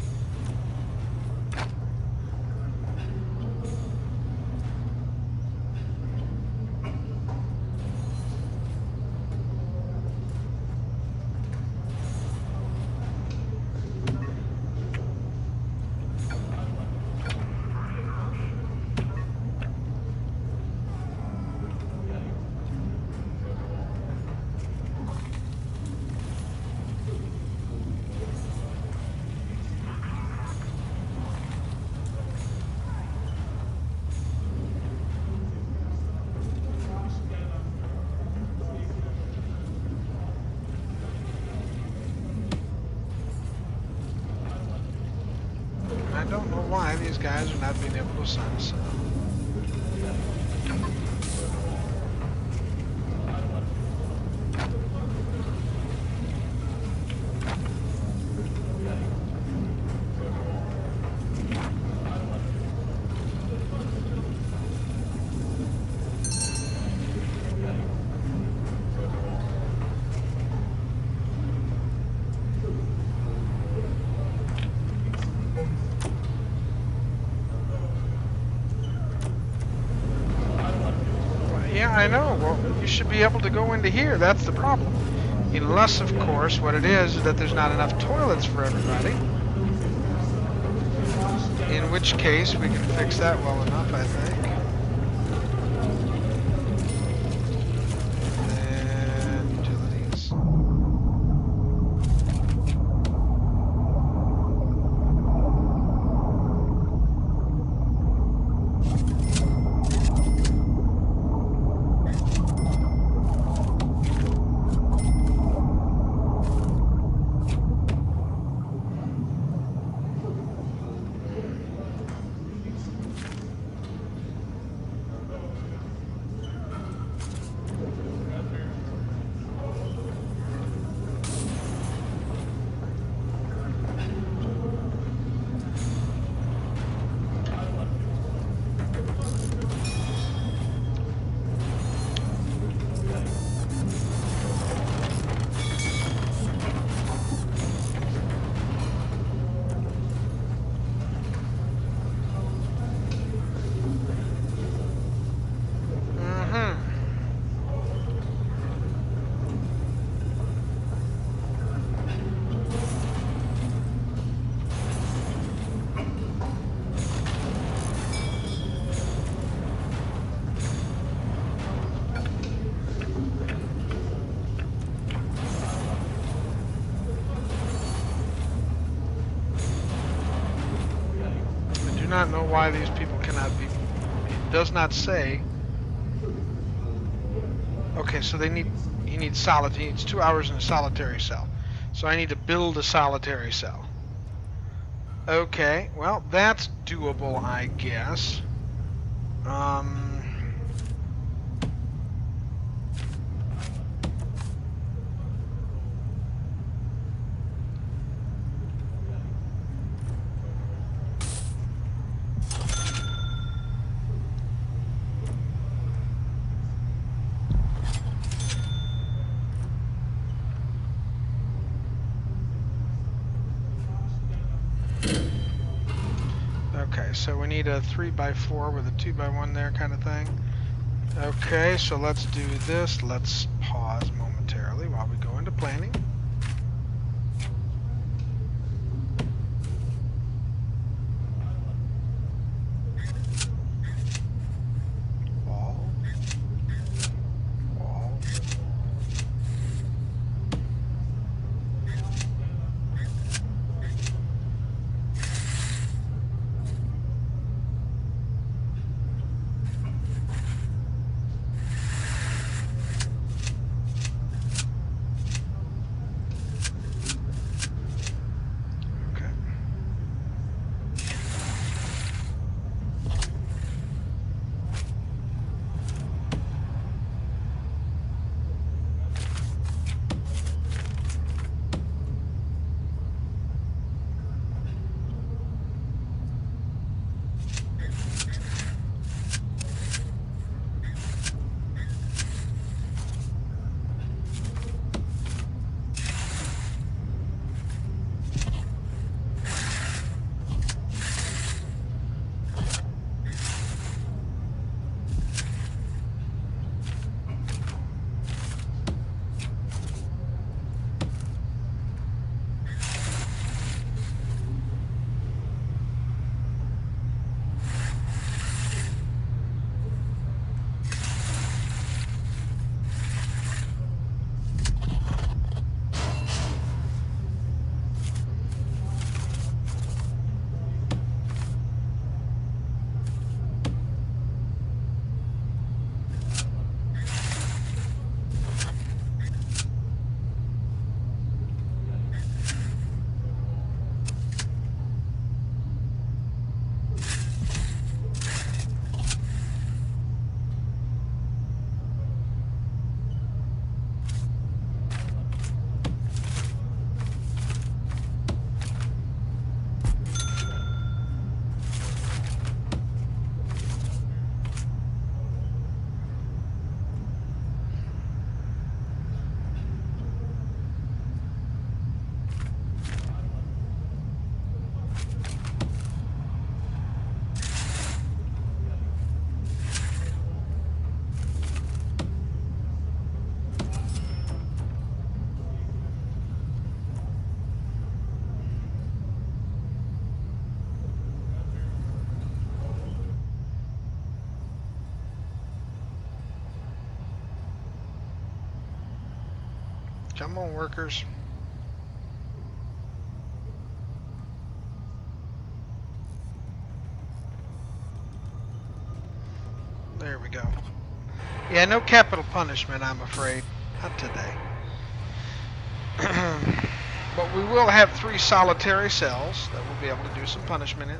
I don't know why these guys are not being able to assign a cell. Yeah, I know. Well, you should be able to go into here. That's the problem. Unless, of course, what it is that there's not enough toilets for everybody. In In which case, we can fix that well enough, I think. And utilities. Not know why these people cannot be. It does not say. Okay, so he needs 2 hours in a solitary cell. So I need to build a solitary cell. Okay, well that's doable, I guess. Okay, so we need a 3x4 with a 2x1 there kind of thing. Okay, so let's do this. Let's pause momentarily while we go into planning. Wall. Wall. Come on, workers. There we go. Yeah, no capital punishment, I'm afraid. Not today. But we will have 3 solitary cells that we'll be able to do some punishment in.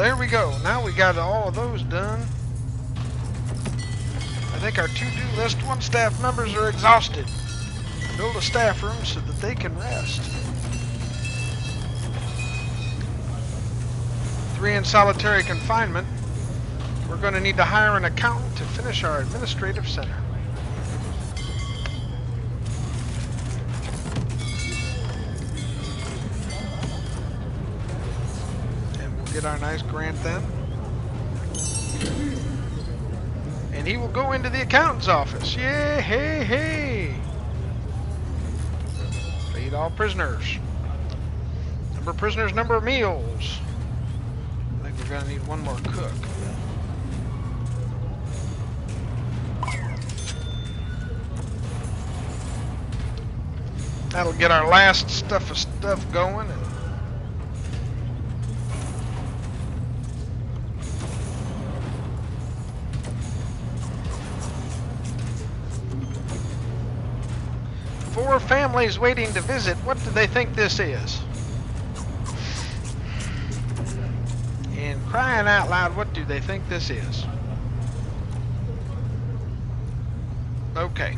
there we go. Now we got all of those done. I think our to-do list 1 staff members are exhausted. Build a staff room so that they can rest. 3 in solitary confinement. We're going to need to hire an accountant to finish our administrative center. And we'll get our nice grant then. And he will go into the accountant's office. Yeah, hey, hey. Feed all prisoners. Number of prisoners, number of meals. I think we're going to need 1 more cook. That'll get our last stuff going. And four families waiting to visit. What do they think this is? And crying out loud, what do they think this is? Okay.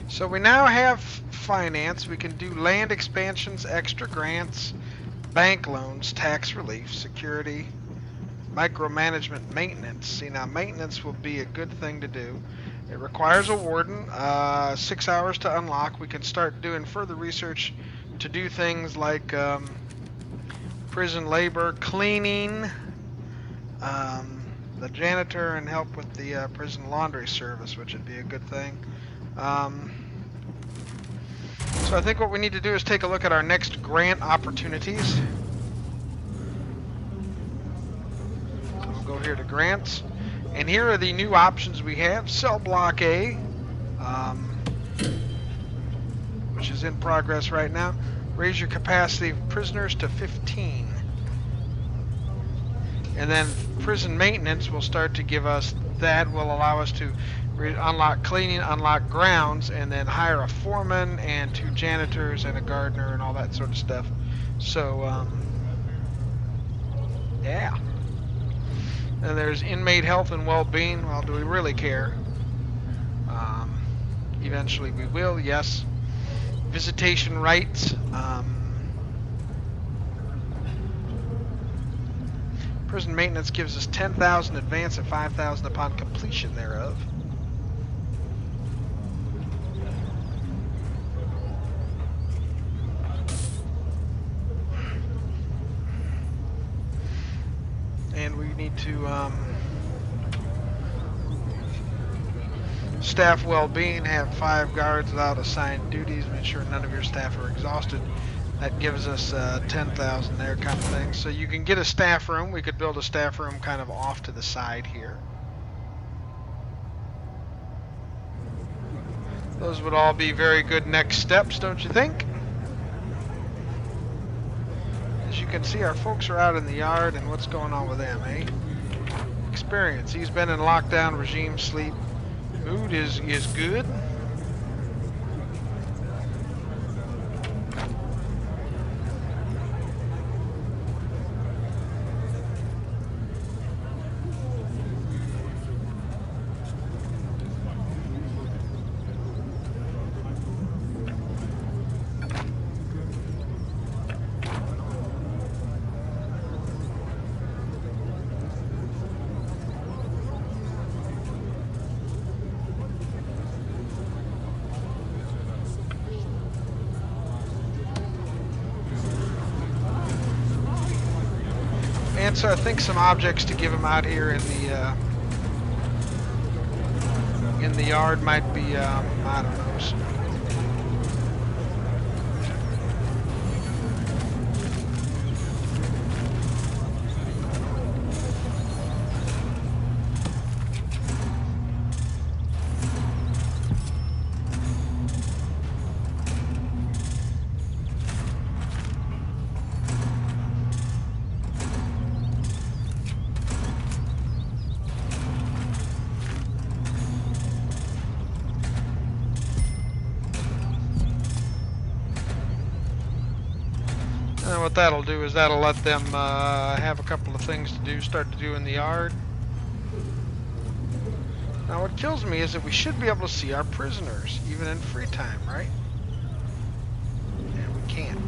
So we now have finance. We can do land expansions, extra grants, bank loans, tax relief, security, micromanagement, maintenance. See, now maintenance will be a good thing to do. It requires a warden, 6 hours to unlock. We can start doing further research to do things like prison labor, cleaning, the janitor, and help with the prison laundry service, which would be a good thing. So I think what we need to do is take a look at our next grant opportunities. So we'll go here to grants. And here are the new options we have. Cell Block A, which is in progress right now. Raise your capacity of prisoners to 15. And then prison maintenance will start to give us, that will allow us to unlock cleaning, unlock grounds, and then hire a foreman and 2 janitors and a gardener and all that sort of stuff. So, yeah. And there's inmate health and well-being. Well, do we really care? Eventually we will, yes. Visitation rights. Prison maintenance gives us 10,000 advance and 5,000 upon completion thereof. And we need to staff well-being, have 5 guards without assigned duties, make sure none of your staff are exhausted. That gives us 10,000 there, kind of thing. So you can get a staff room. We could build a staff room kind of off to the side here. Those would all be very good next steps, don't you think? As you can see, our folks are out in the yard, and what's going on with them, eh? Experience. He's been in lockdown regime sleep. Mood is good. And so I think some objects to give him out here in the yard might be, I don't know. And what that'll do is that'll let them have a couple of things to do, start to do in the yard. Now what kills me is that we should be able to see our prisoners, even in free time, right? And we can't.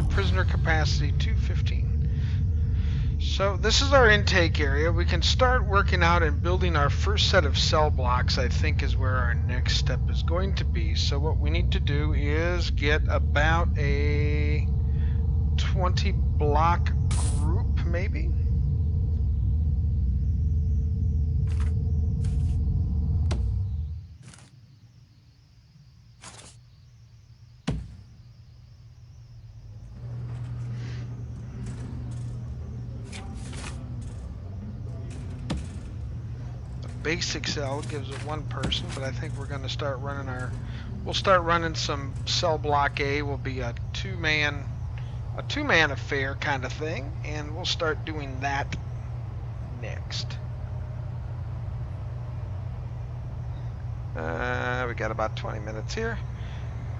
Prisoner capacity 215. So this is our intake area. We can start working out and building our first set of cell blocks, I think is where our next step is going to be. So what we need to do is get about a 20 block group, maybe? Basic cell gives it one person, but I think we're going to start running we'll start running some cell block A will be a two-man affair kind of thing, and we'll start doing that next. We got about 20 minutes here.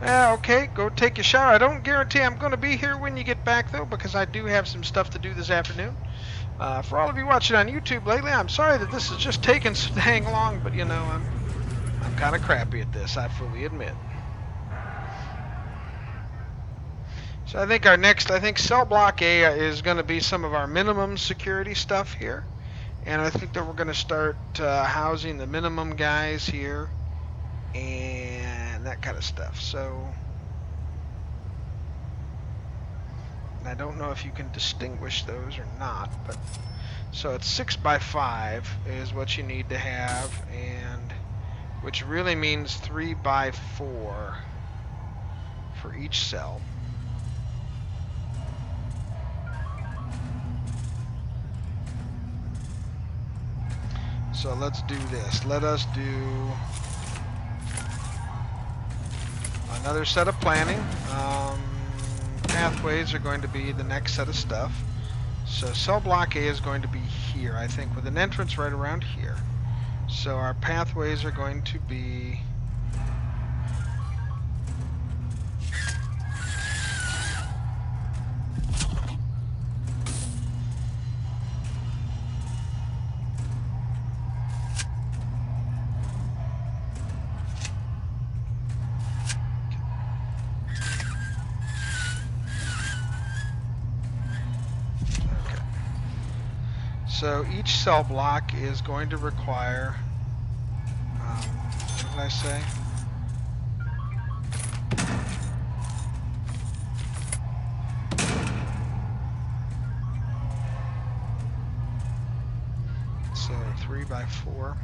Okay, go take a shower. I don't guarantee I'm going to be here when you get back, though, because I do have some stuff to do this afternoon. For all of you watching on YouTube lately, I'm sorry that this is just taking so dang long, but you know, I'm kind of crappy at this, I fully admit. So I think cell block A is going to be some of our minimum security stuff here. And I think that we're going to start housing the minimum guys here and that kind of stuff. So I don't know if you can distinguish those or not, but so it's 6x5 is what you need to have, and which really means 3x4 for each cell. So let's do this. Let us do another set of planning. Pathways are going to be the next set of stuff. So cell block A is going to be here, I think, with an entrance right around here. So our pathways are going to be so each cell block is going to require, what did I say? So 3x4.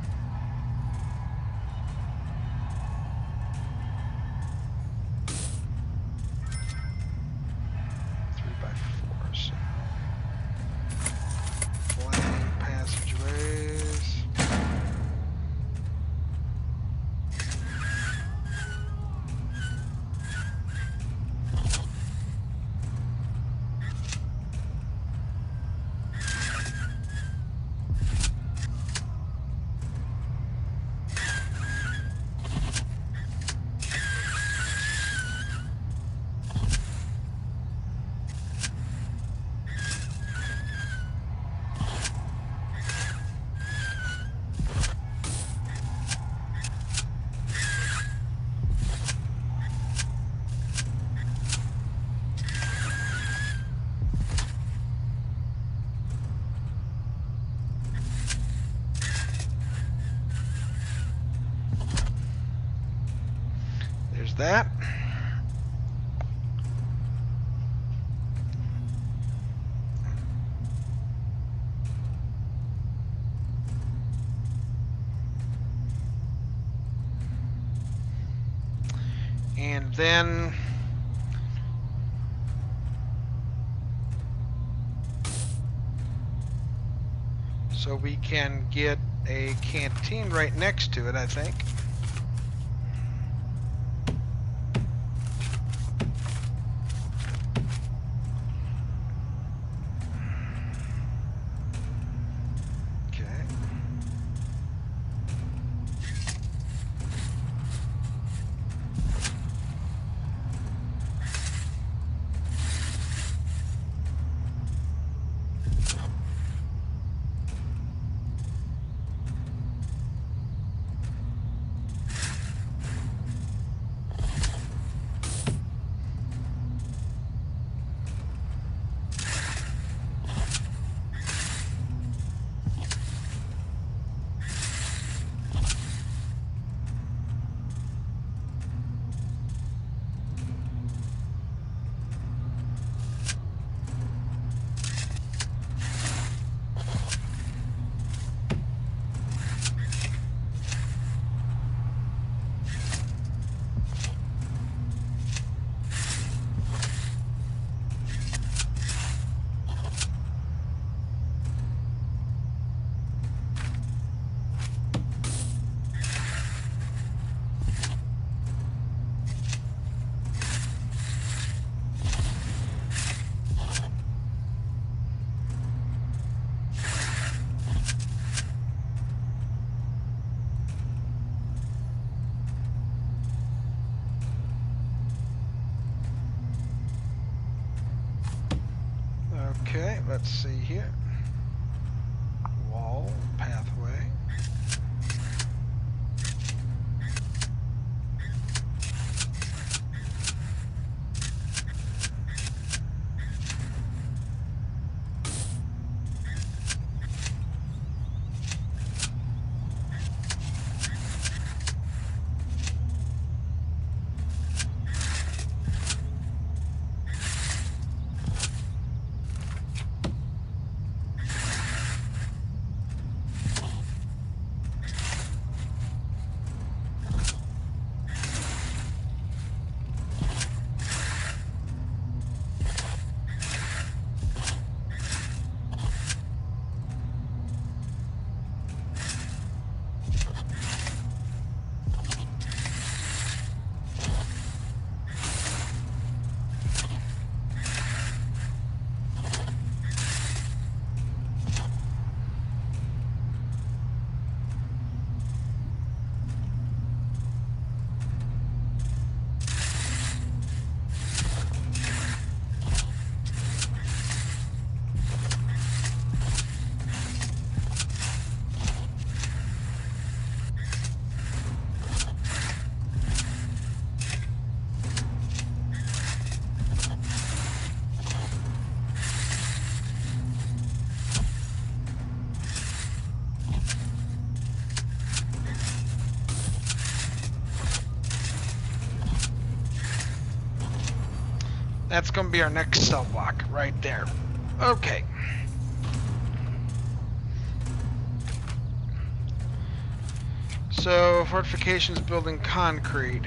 that. And then so we can get a canteen right next to it, I think. Okay, let's see here. Wall, pathway. That's going to be our next cell block right there. Okay. So, fortifications building concrete.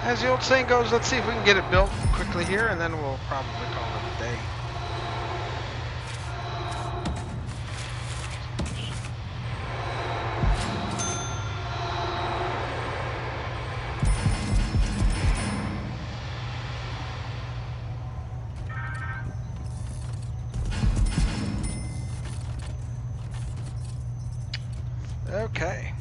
As the old saying goes, let's see if we can get it built quickly here, and then we'll probably call it a day. Okay.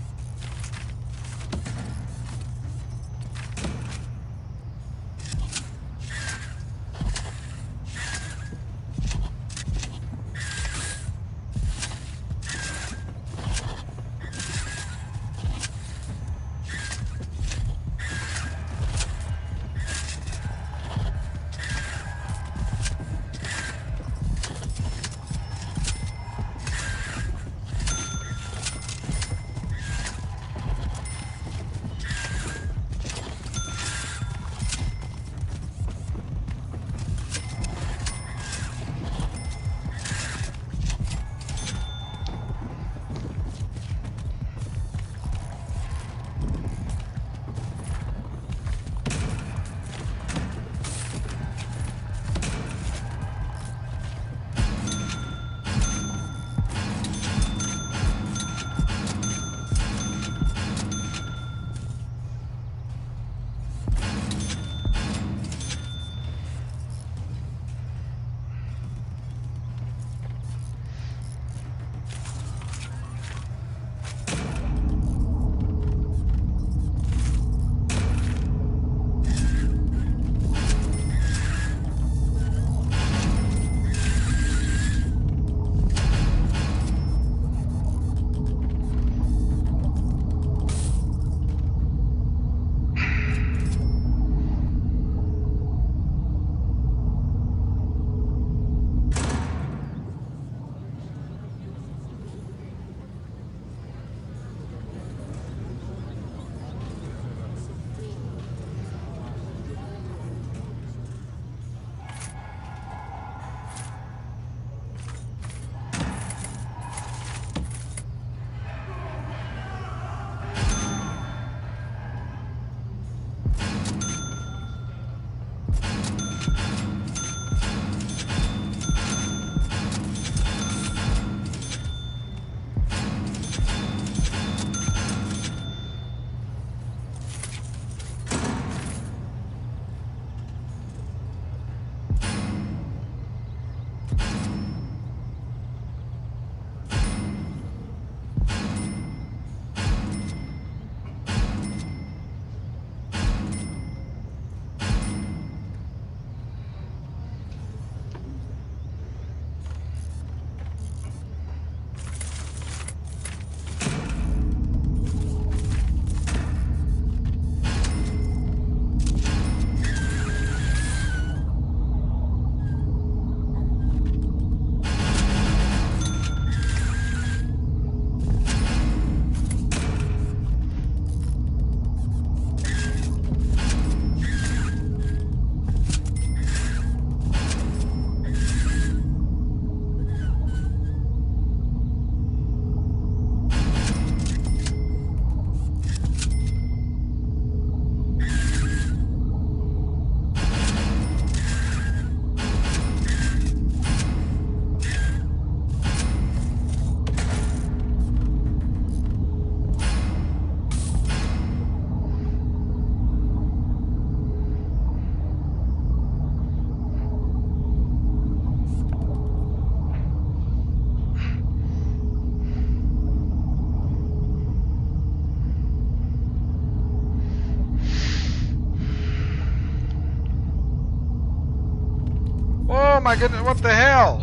Oh my goodness, what the hell?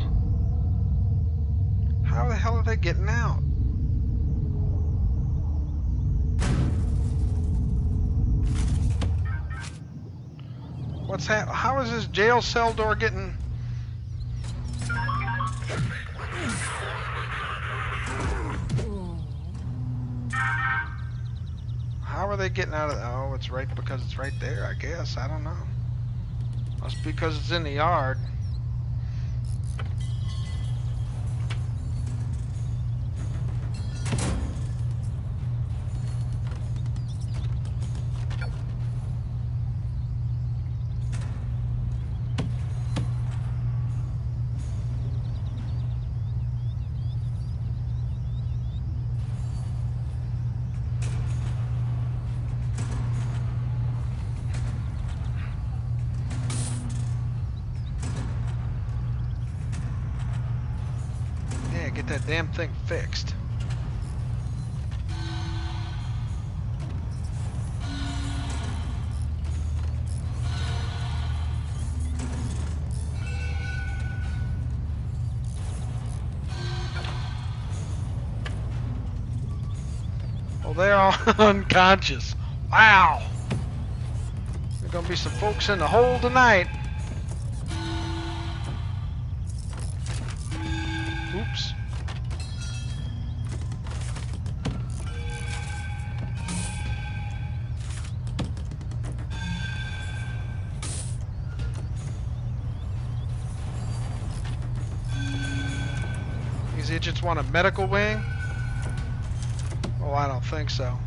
How the hell are they getting out? How is this jail cell door getting... How are they getting out of... Oh, it's right because it's right there, I guess. I don't know. Must be because it's in the yard. get that damn thing fixed. Well, they're all unconscious. Wow. There's gonna be some folks in the hole tonight. Oops. These idiots want a medical wing? Oh, I don't think so.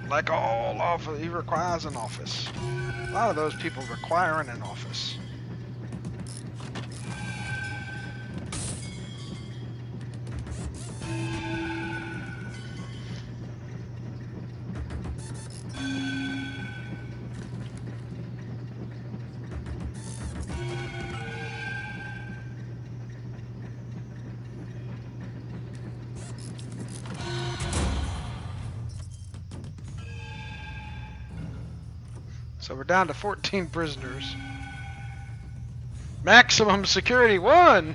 Like all office, he requires an office. A lot of those people requiring an office. So we're down to 14 prisoners. Maximum security 1!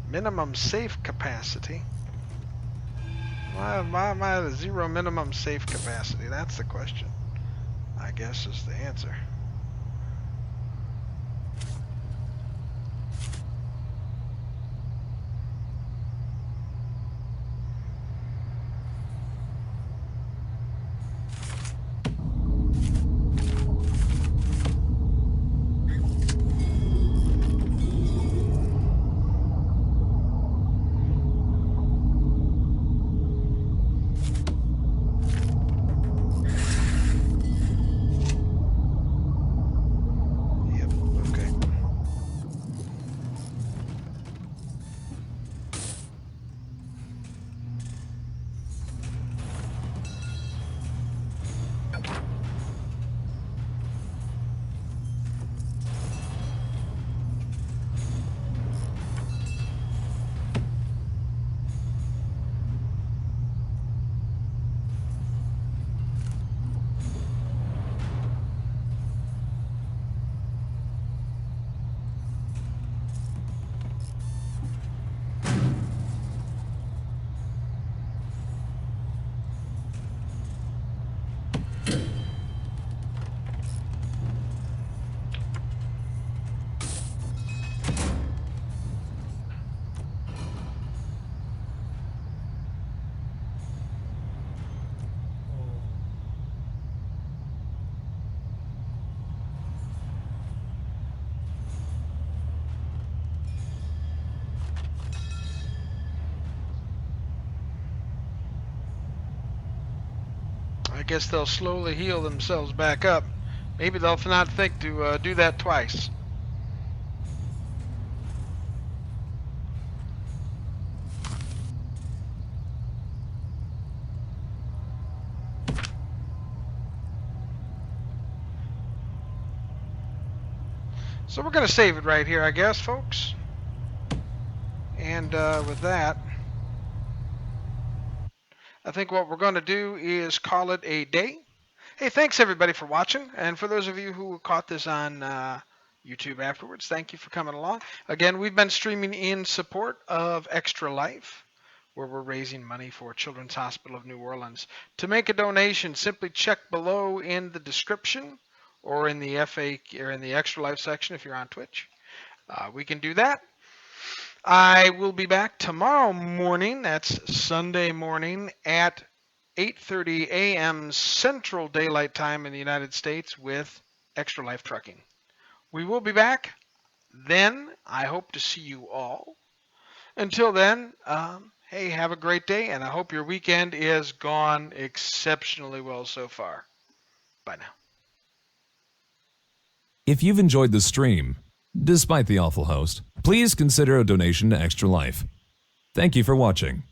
Minimum safe capacity. Why am I at a 0 minimum safe capacity? That's the question. I guess is the answer. Yep, okay. I guess they'll slowly heal themselves back up. Maybe they'll not think to do that twice. So we're going to save it right here, I guess, folks. And with that, I think what we're going to do is call it a day. Hey, thanks everybody for watching. And for those of you who caught this on YouTube afterwards, thank you for coming along. Again, we've been streaming in support of Extra Life, where we're raising money for Children's Hospital of New Orleans. To make a donation, simply check below in the description or in the FAQ or in the Extra Life section if you're on Twitch. We can do that. I will be back tomorrow morning, that's Sunday morning, at 8:30 a.m. Central Daylight Time in the United States with Extra Life Trucking. We will be back then. I hope to see you all. Until then, hey, have a great day, and I hope your weekend is gone exceptionally well so far. Bye now. If you've enjoyed the stream, despite the awful host, please consider a donation to Extra Life. Thank you for watching.